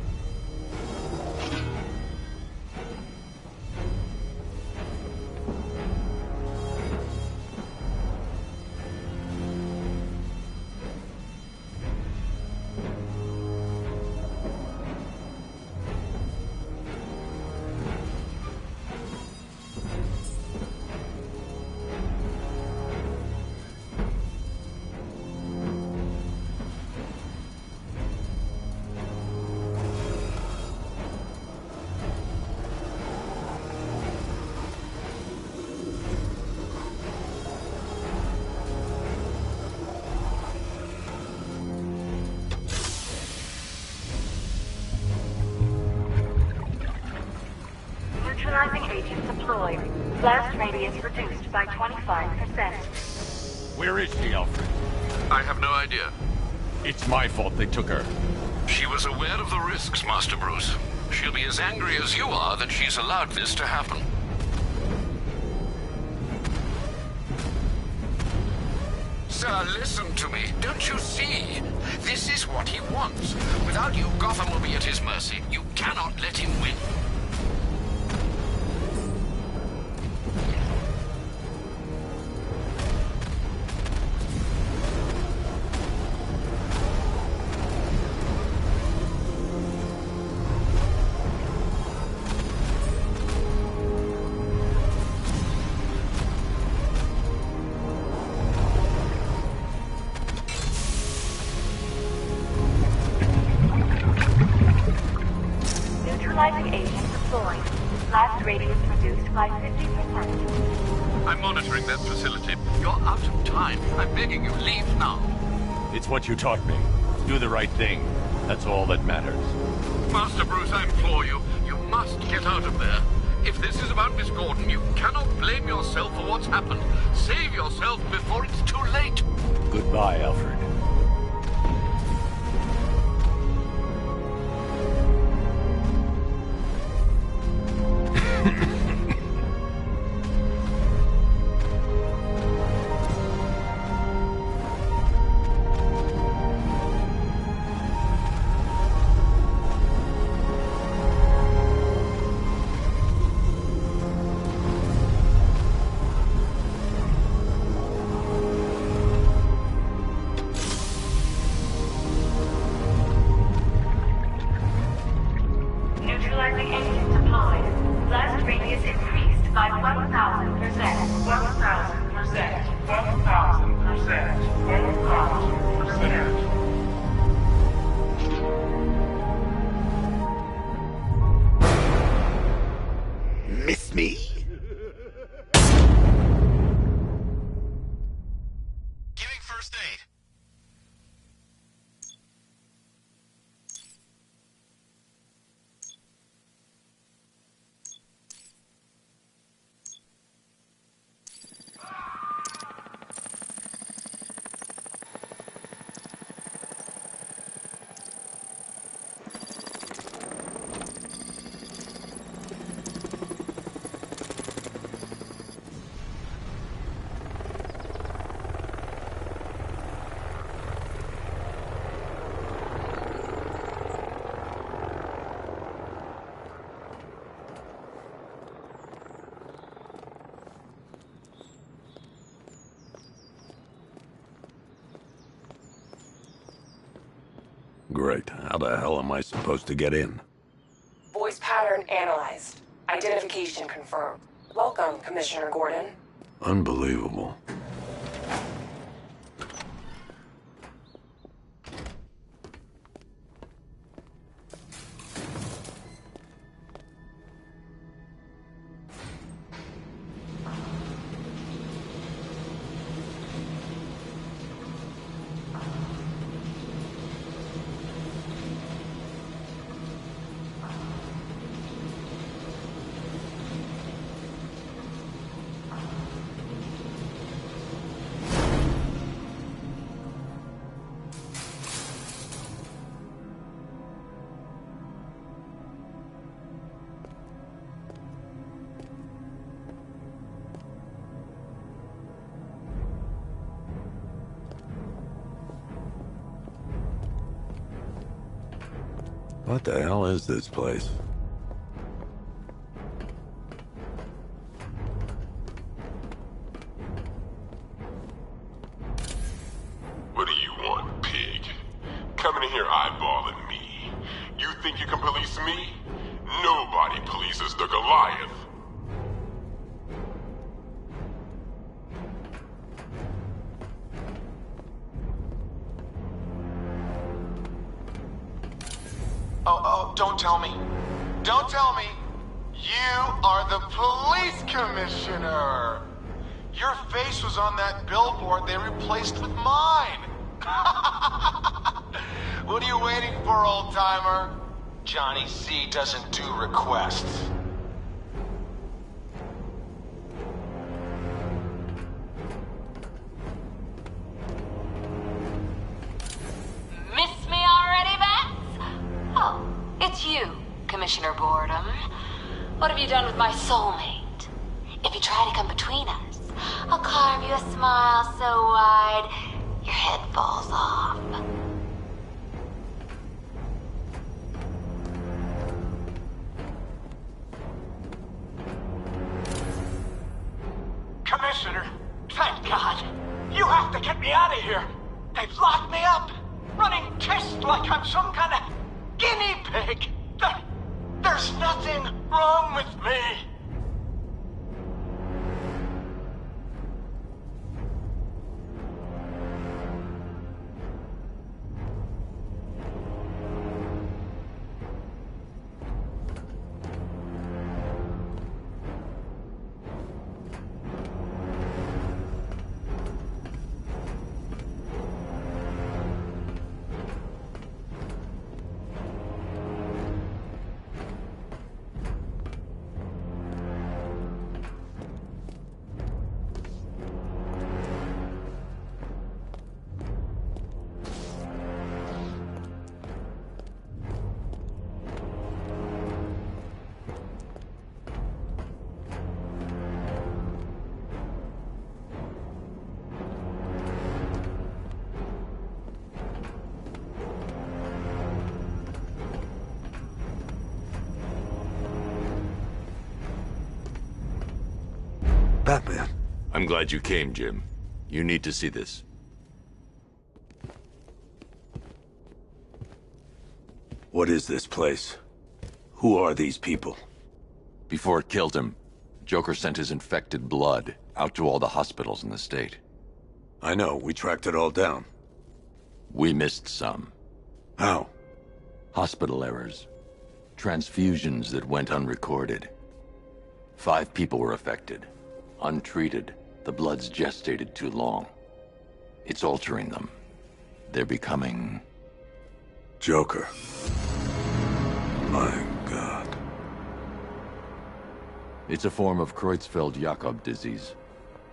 Neutralizing agent deployed. Blast radius reduced by 25%. Where is she, Alfred? I have no idea. It's my fault they took her. She was aware of the risks, Master Bruce. She'll be as angry as you are that she's allowed this to happen. Sir, listen to me. Don't you see? This is what he wants. Without you, Gotham will be at his mercy. You cannot let him win. Neutralizing agent deployed. Blast radius reduced by 50%. I'm monitoring that facility. You're out of time. I'm begging you, leave now. It's what you taught me. Do the right thing. That's all that matters. Master Bruce, I implore you, you must get out of there. If this is about Miss Gordon, you cannot blame yourself for what's happened. Save yourself before it's too late. Goodbye, Alfred. Great. How the hell am I supposed to get in? Voice pattern analyzed. Identification confirmed. Welcome, Commissioner Gordon. Unbelievable. What the hell is this place? What do you want, pig? Coming in here eyeballing me. You think you can police me? Nobody polices the Goliath. Oh, don't tell me. Don't tell me. You are the police commissioner. Your face was on that billboard they replaced with mine. What are you waiting for, old-timer? Johnny C doesn't do requests. Miss me already, Bats? Oh, it's you, Commissioner Boredom. What have you done with my soulmate? If you try to come between us, I'll carve you a smile so wide, your head falls off. Commissioner, thank God. You have to get me out of here. They've locked me up, running tests like I'm some kind of guinea pig. There's nothing wrong with me. Batman. I'm glad you came, Jim. You need to see this. What is this place? Who are these people? Before it killed him, Joker sent his infected blood out to all the hospitals in the state. I know, we tracked it all down. We missed some. How? Hospital errors. Transfusions that went unrecorded. 5 people were affected. Untreated, the blood's gestated too long. It's altering them. They're becoming... Joker. My God. It's a form of Creutzfeldt-Jakob disease,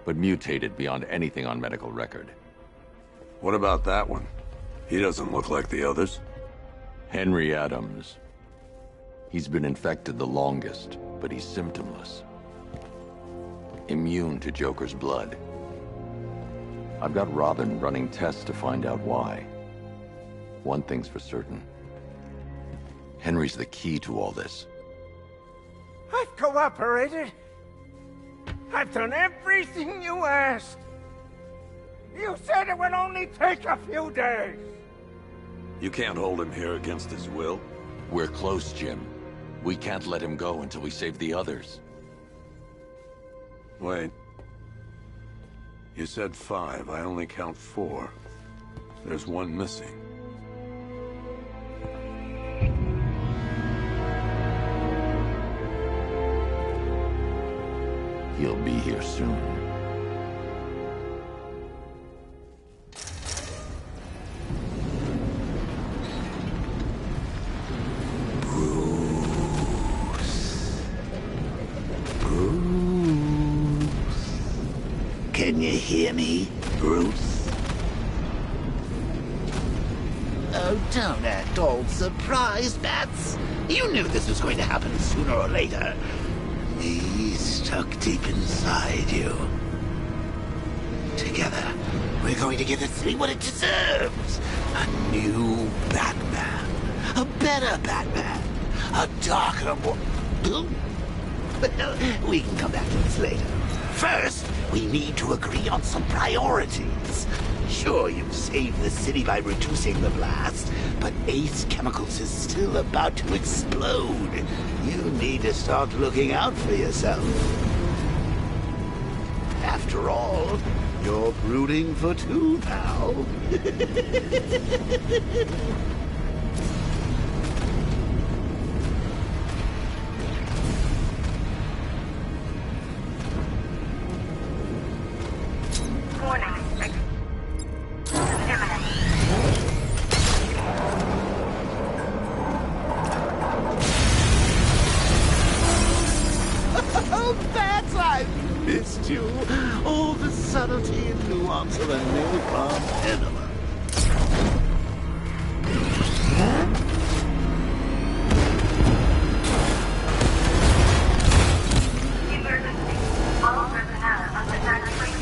but mutated beyond anything on medical record. What about that one? He doesn't look like the others. Henry Adams. He's been infected the longest, but he's symptomless. Immune to Joker's blood. I've got Robin running tests to find out why. One thing's for certain. Henry's the key to all this. I've cooperated. I've done everything you asked. You said it would only take a few days. You can't hold him here against his will? We're close, Jim. We can't let him go until we save the others. Wait. You said 5. I only count 4. There's one missing. He'll be here soon. Can you hear me, Bruce? Oh, don't act all surprised, Bats. You knew this was going to happen sooner or later. Me stuck deep inside you. Together, we're going to give the city what it deserves. A new Batman. A better Batman. A darker, more... Well, we can come back to this later. First, we need to agree on some priorities. Sure, you've saved the city by reducing the blast, but Ace Chemicals is still about to explode. You need to start looking out for yourself. After all, you're brooding for 2, pal. All the subtlety and nuance of a nail-bomb enema. Emergency. All personnel on the attack frequency.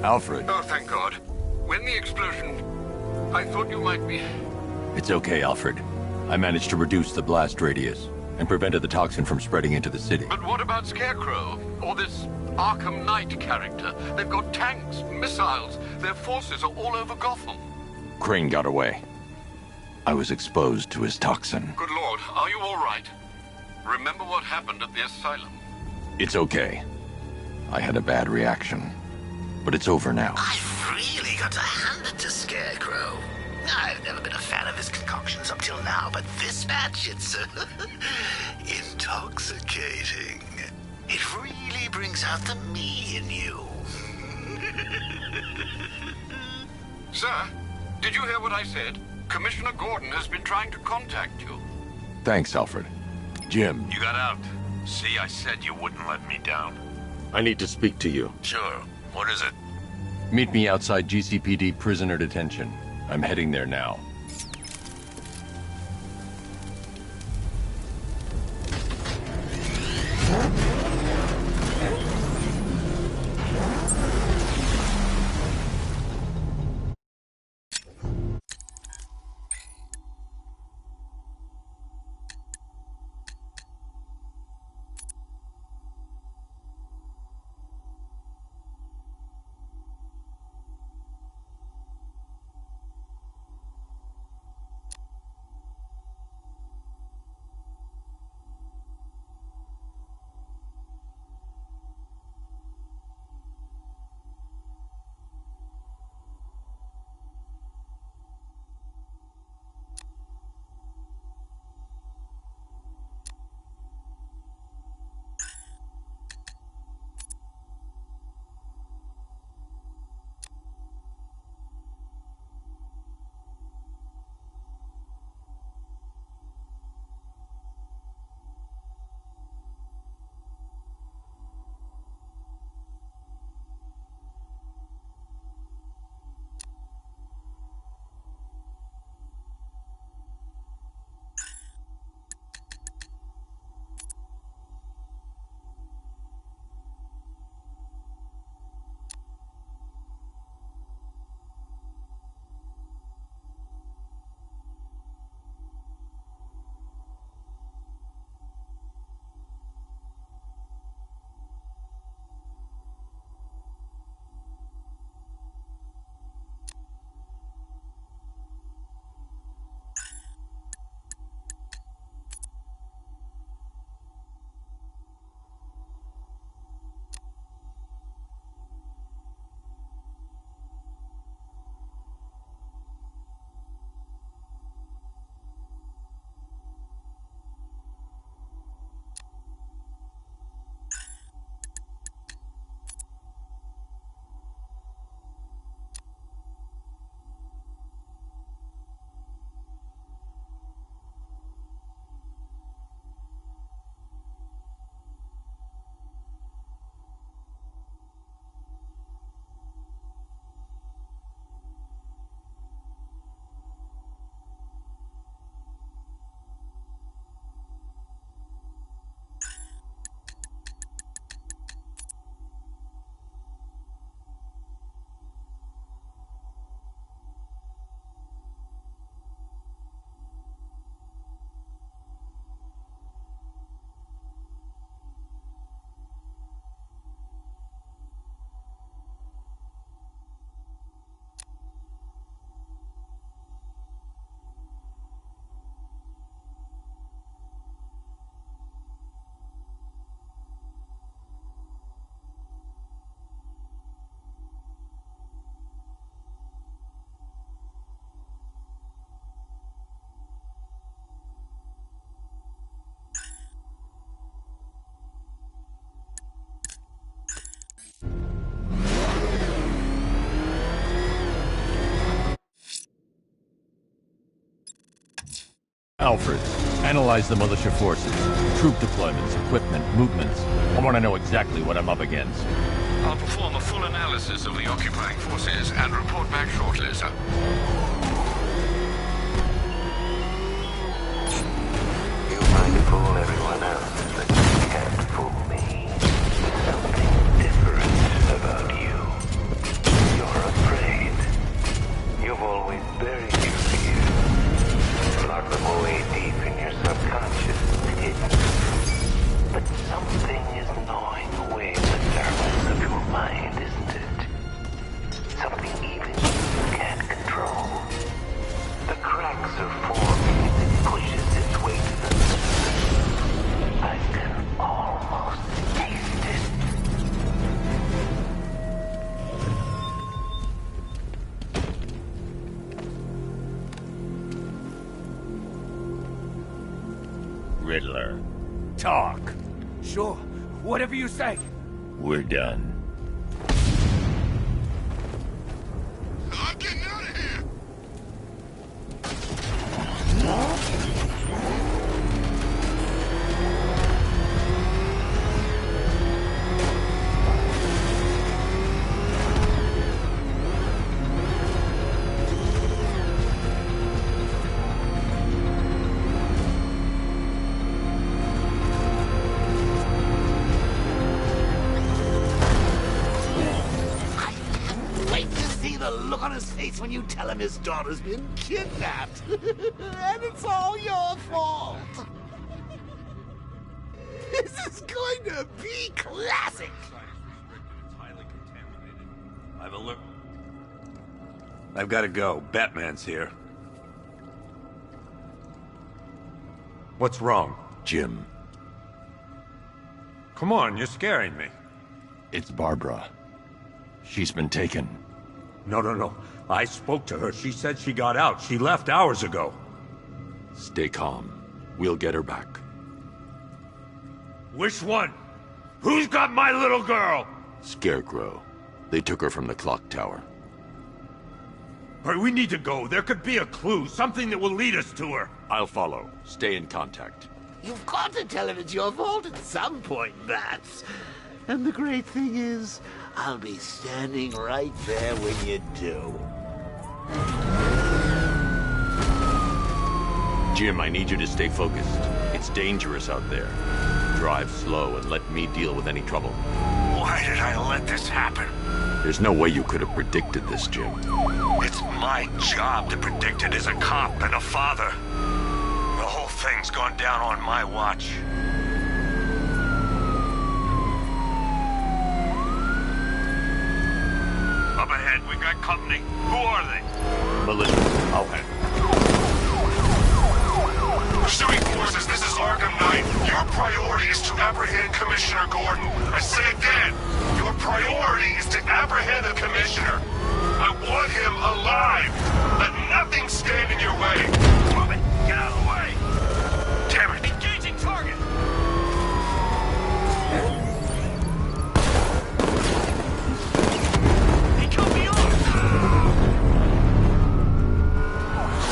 Alfred. Oh, thank God. When the explosion... I thought you might be... It's okay, Alfred. I managed to reduce the blast radius and prevented the toxin from spreading into the city. But what about Scarecrow? Or this Arkham Knight character? They've got tanks, missiles. Their forces are all over Gotham. Crane got away. I was exposed to his toxin. Good Lord, are you all right? Remember what happened at the asylum? It's okay. I had a bad reaction. But it's over now. I've really got to hand it to Scarecrow. I've never been a fan of his concoctions up till now, but this batch, it's intoxicating. It really brings out the me in you. Sir, did you hear what I said? Commissioner Gordon has been trying to contact you. Thanks, Alfred. Jim. You got out. See, I said you wouldn't let me down. I need to speak to you. Sure. What is it? Meet me outside GCPD prisoner detention. I'm heading there now. Alfred, analyze the militia forces, troop deployments, equipment, movements. I want to know exactly what I'm up against. I'll perform a full analysis of the occupying forces and report back shortly, sir. You might fool everyone else, but you can't fool me. Something different about you. You're afraid. You've always buried your fears. Locked them away deep in your subconscious, hidden. But something is gnawing away the darkness of your mind, isn't it? Something even you can't control. The cracks are forming as it pushes its way to the surface. I can almost taste it. Riddler, talk. Sure, whatever you say. We're done. I'm getting out of here! face when you tell him his daughter's been kidnapped. And it's all your fault. This is going to be classic. I've got to go. Batman's here. What's wrong? Jim. Come on, you're scaring me. It's Barbara. She's been taken. No. I spoke to her. She said she got out. She left hours ago. Stay calm. We'll get her back. Which one? Who's got my little girl? Scarecrow. They took her from the clock tower. All right, we need to go. There could be a clue, something that will lead us to her. I'll follow. Stay in contact. You've got to tell him it's your fault at some point, Bats. And the great thing is, I'll be standing right there when you do. Jim, I need you to stay focused. It's dangerous out there. Drive slow and let me deal with any trouble. Why did I let this happen? There's no way you could have predicted this, Jim. It's my job to predict it as a cop and a father. The whole thing's gone down on my watch. Up ahead, we got company. Who are they? Militia. I'll handle. Pursuing forces, this is Arkham Knight. Your priority is to apprehend Commissioner Gordon. I say again, your priority is to apprehend the Commissioner. I want him alive. Let nothing stand in your way. Move it! Get out of the way! Damn it! Engaging target! He cut me off!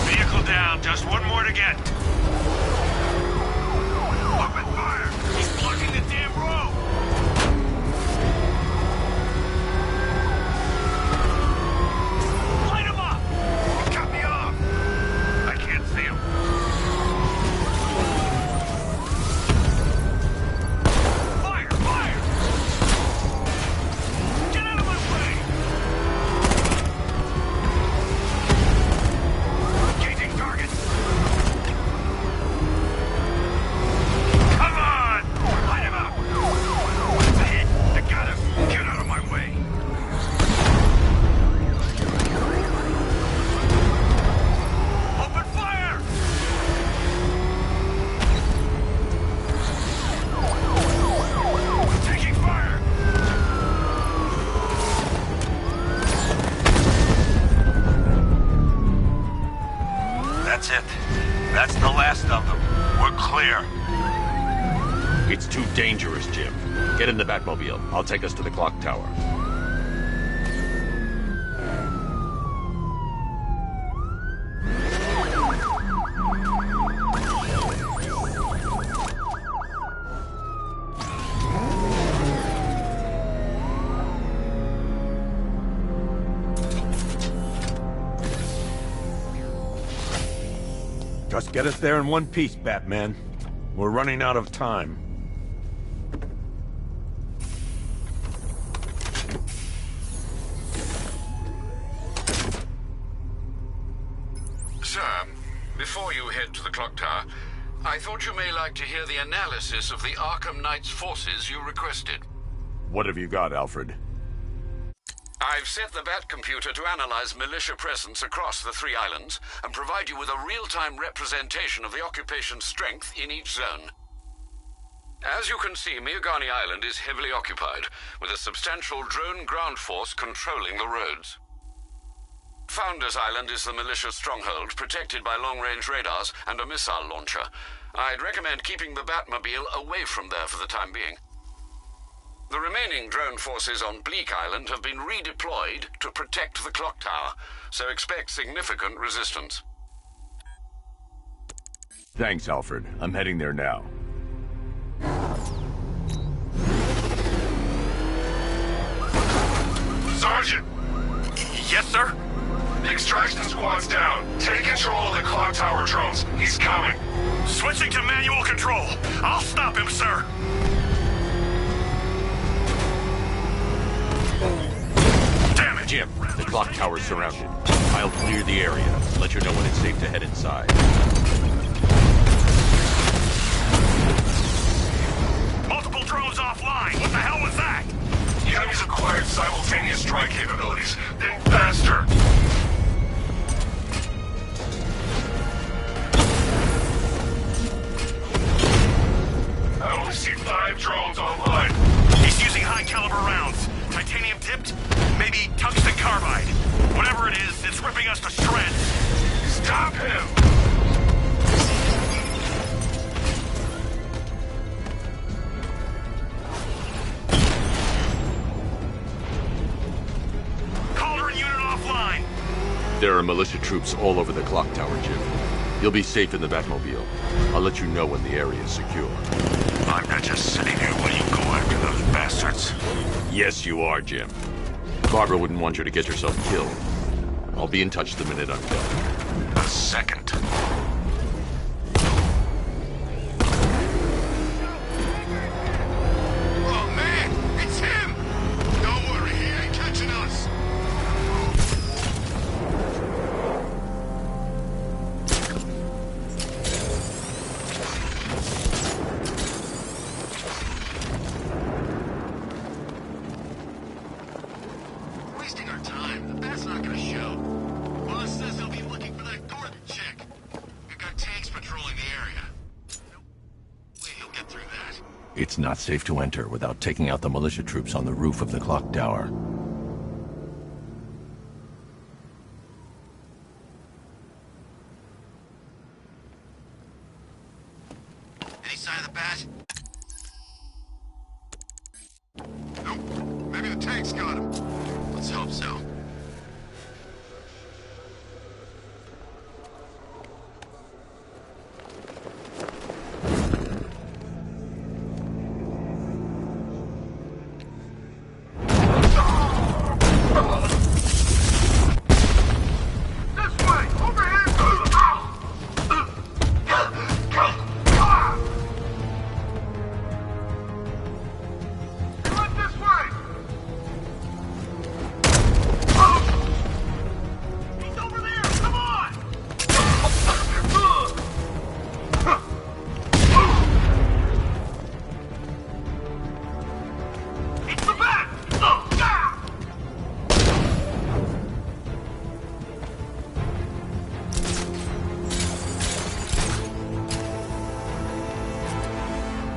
Vehicle down. Just one more to get. Open fire! He's blocking the damn road! Light him up! He cut me off! I can't see him. Fire! Fire! Get out of my way! Engaging target! Come on! Light him up! That's a hit! I got him! Get out of my way! Open fire! Taking fire! That's it. That's the last of them. We're clear. It's too dangerous, Jim. Get in the Batmobile. I'll take us to the clock tower. Just get us there in one piece, Batman. We're running out of time. Sir, before you head to the clock tower, I thought you may like to hear the analysis of the Arkham Knight's forces you requested. What have you got, Alfred? I've set the Bat computer to analyze militia presence across the 3 islands and provide you with a real-time representation of the occupation's strength in each zone. As you can see, Miagani Island is heavily occupied, with a substantial drone ground force controlling the roads. Founders Island is the militia stronghold, protected by long-range radars and a missile launcher. I'd recommend keeping the Batmobile away from there for the time being. The remaining drone forces on Bleak Island have been redeployed to protect the clock tower, so expect significant resistance. Thanks, Alfred. I'm heading there now. Sergeant! Yes, sir? The extraction squad's down. Take control of the clock tower drones. He's coming. Switching to manual control. I'll stop him, sir. Damn it! Jim, the clock tower's surrounded. I'll clear the area, let you know when it's safe to head inside. Multiple drones offline! What the hell was that? The enemy's acquired simultaneous strike capabilities. Then faster! I only see 5 drones online. He's using high-caliber rounds. Titanium tipped? Maybe tungsten carbide. Whatever it is, it's ripping us to shreds. Stop him! Cauldron unit offline. There are militia troops all over the clock tower, Jim. You'll be safe in the Batmobile. I'll let you know when the area is secure. I'm not just sitting here while you go after those bastards. Yes, you are, Jim. Barbara wouldn't want you to get yourself killed. I'll be in touch the minute I'm done. A second. Oh man, it's him! Don't worry, he ain't catching us. Wasting our time. The bat's not gonna show. Boss says they'll be looking for that Gordon chick. We've got tanks patrolling the area. No way he'll get through that. It's not safe to enter without taking out the militia troops on the roof of the clock tower. Any sign of the bat? Nope. Maybe the tank's got him. Let's hope so.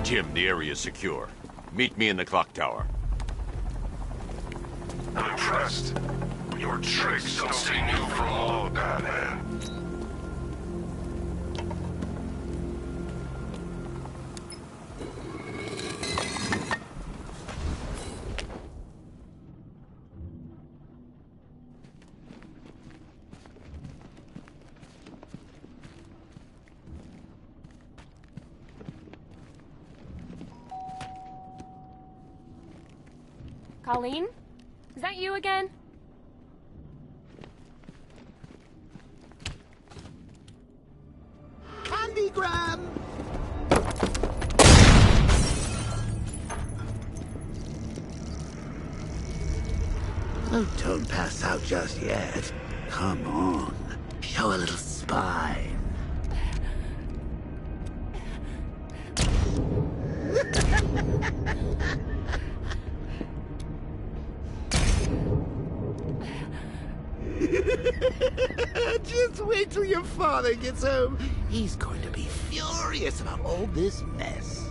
Jim, the area is secure. Meet me in the clock tower. I'm impressed. Your tricks don't stay new for long, Batman. Colleen? Is that you again? Candygram! Oh, don't pass out just yet. Come on. Show a little spine. Just wait till your father gets home. He's going to be furious about all this mess.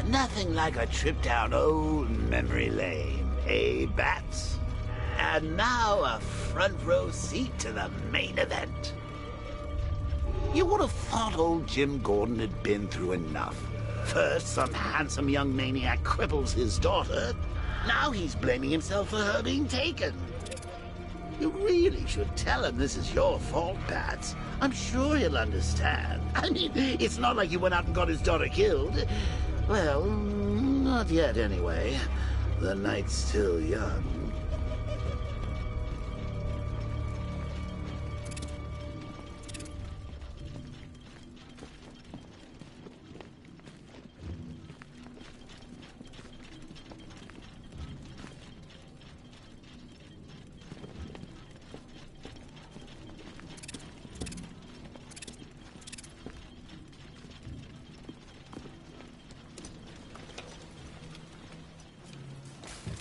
Nothing like a trip down old memory lane, eh, Bats? And now a front row seat to the main event. You would have thought old Jim Gordon had been through enough. First, some handsome young maniac cripples his daughter. Now he's blaming himself for her being taken. You really should tell him this is your fault, Bats. I'm sure he'll understand. I mean, it's not like you went out and got his daughter killed. Well, not yet anyway. The night's still young.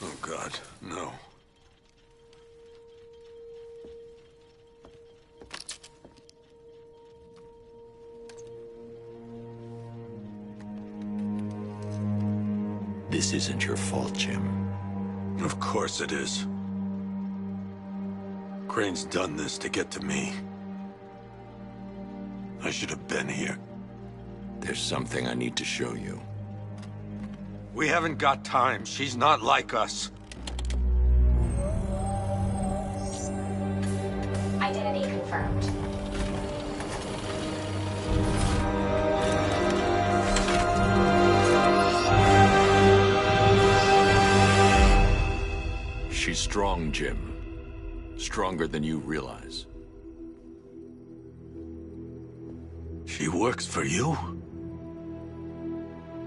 Oh, God, no. This isn't your fault, Jim. Of course it is. Crane's done this to get to me. I should have been here. There's something I need to show you. We haven't got time. She's not like us. Identity confirmed. She's strong, Jim. Stronger than you realize. She works for you?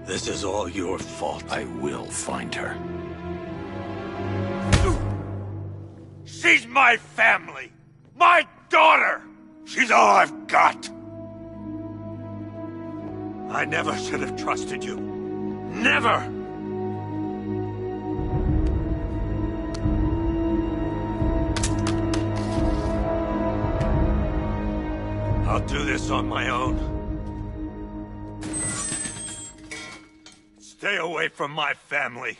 This is all your fault. I will find her. She's my family! My daughter! She's all I've got! I never should have trusted you. Never! I'll do this on my own. Stay away from my family.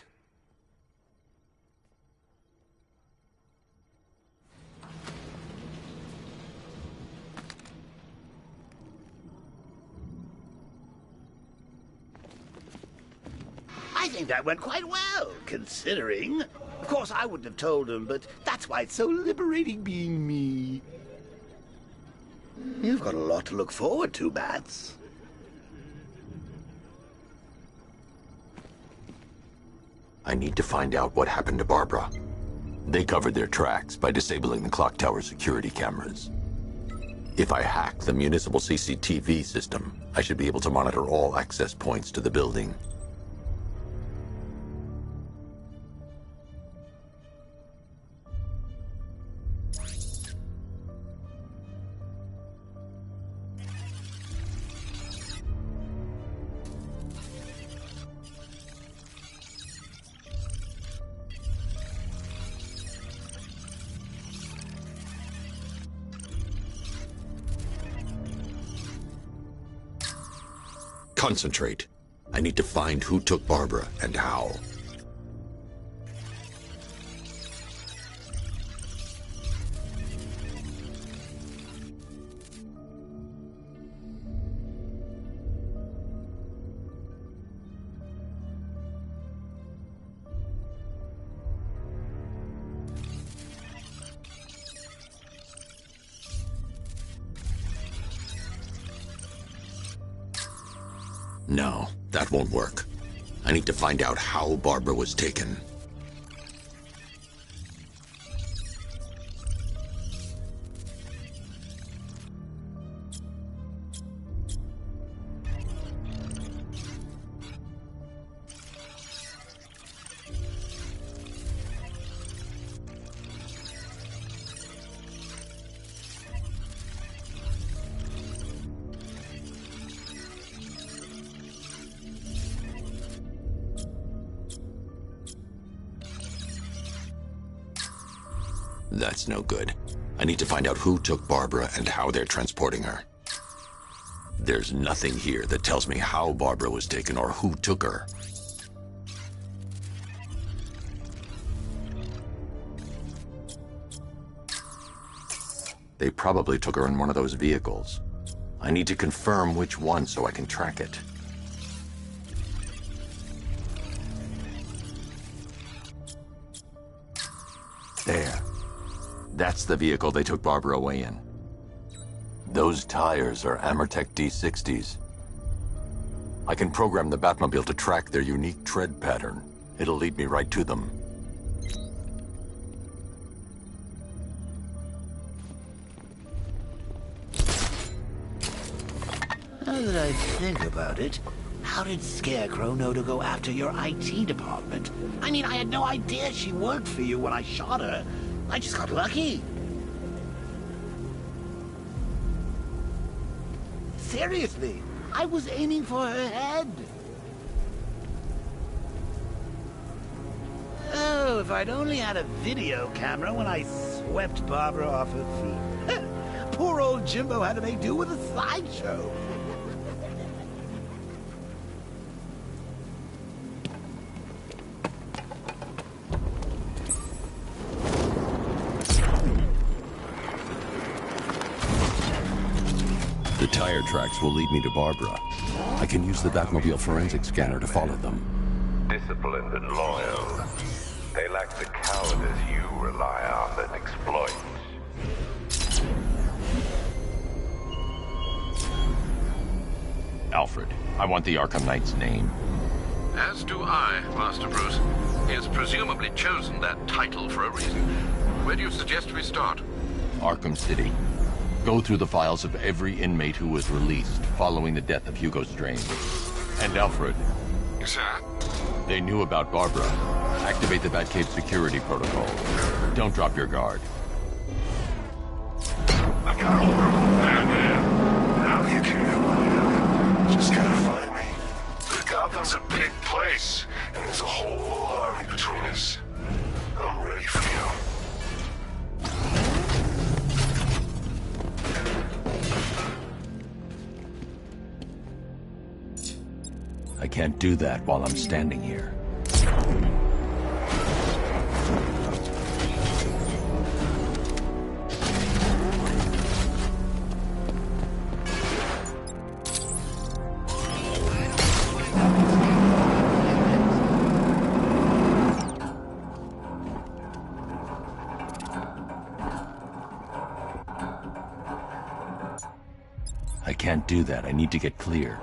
I think that went quite well, considering. Of course, I wouldn't have told him, but that's why it's so liberating being me. You've got a lot to look forward to, Bats. I need to find out what happened to Barbara. They covered their tracks by disabling the clock tower security cameras. If I hack the municipal CCTV system, I should be able to monitor all access points to the building. Concentrate. I need to find who took Barbara and how. No, that won't work. I need to find out how Barbara was taken. That's no good. I need to find out who took Barbara and how they're transporting her. There's nothing here that tells me how Barbara was taken or who took her. They probably took her in one of those vehicles. I need to confirm which one so I can track it. There. That's the vehicle they took Barbara away in. Those tires are Amertech D60s. I can program the Batmobile to track their unique tread pattern. It'll lead me right to them. Now that I think about it, how did Scarecrow know to go after your IT department? I mean, I had no idea she worked for you when I shot her. I just got lucky. Seriously, I was aiming for her head. Oh, if I'd only had a video camera when I swept Barbara off her feet. Poor old Jimbo had to make do with a slideshow. The tire tracks will lead me to Barbara. I can use the Batmobile forensic scanner to follow them. Disciplined and loyal. They lack the cowardice you rely on and exploit. Alfred, I want the Arkham Knight's name. As do I, Master Bruce. He has presumably chosen that title for a reason. Where do you suggest we start? Arkham City. Go through the files of every inmate who was released following the death of Hugo Strange. And Alfred. Sir? They knew about Barbara. Activate the Batcave security protocol. Don't drop your guard. I got hold of Batman. How do you care who I am? Just gotta find me. Gotham's a big place, and there's a whole army between us. I'm ready for you. I can't do that while I'm standing here. I can't do that. I need to get clear.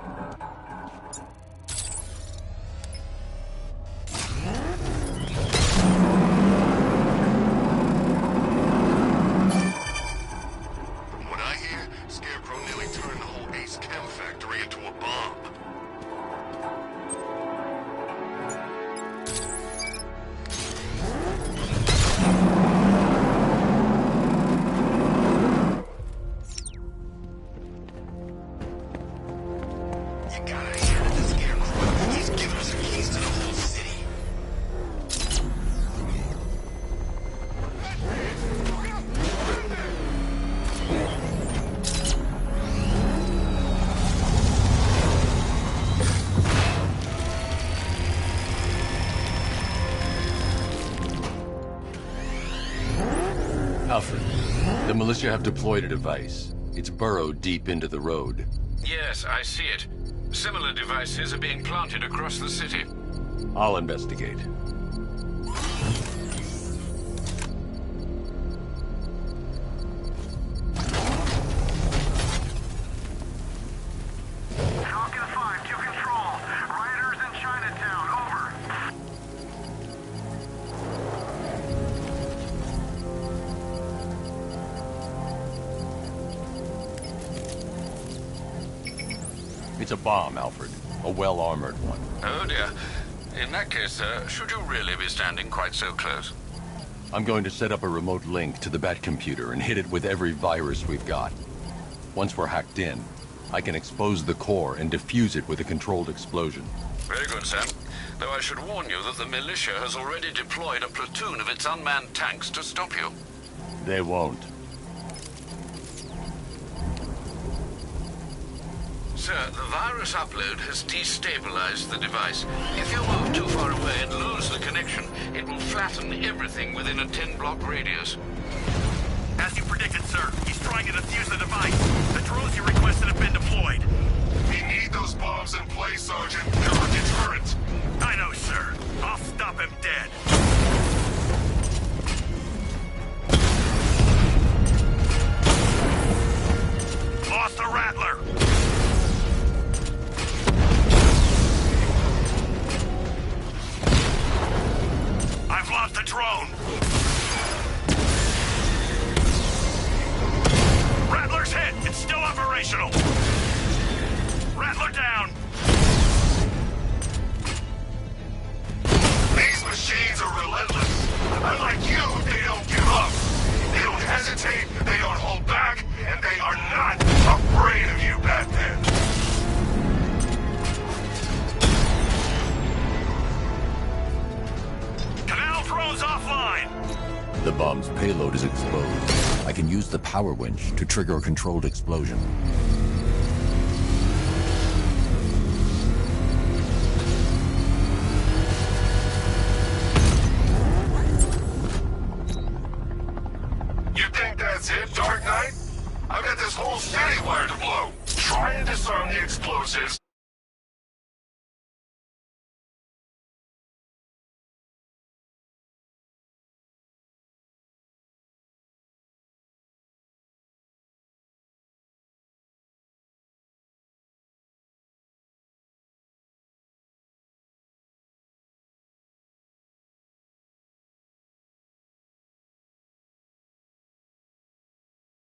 Alfred, the militia have deployed a device. It's burrowed deep into the road. Yes, I see it. Similar devices are being planted across the city. I'll investigate. Falcon 5 to control. Riders in Chinatown, over. It's a bomb, Alfred. A well-armored one. Oh dear. In that case, should you really be standing quite so close? I'm going to set up a remote link to the Bat computer and hit it with every virus we've got. Once we're hacked in, I can expose the core and defuse it with a controlled explosion. Very good, Sam. Though I should warn you that the militia has already deployed a platoon of its unmanned tanks to stop you. They won't. Sir, the virus upload has destabilized the device. If you move too far away and lose the connection, it will flatten everything within a 10-block radius. As you predicted, sir. He's trying to defuse the device. The drones you requested have been deployed. We need those bombs in place, Sergeant. They're a deterrent. I know, sir. I'll stop him dead. Lost the Rattler. I've lost the drone. Rattler's hit. It's still operational. Rattler down. These machines are relentless. Unlike you, they don't give up. They don't hesitate, they don't hold back, and they are not afraid of you, Batman. Canal drone's offline. The bomb's payload is exposed. I can use the power winch to trigger a controlled explosion. You think that's it, Dark Knight? I've got this whole city wired to blow. Try and disarm the explosives.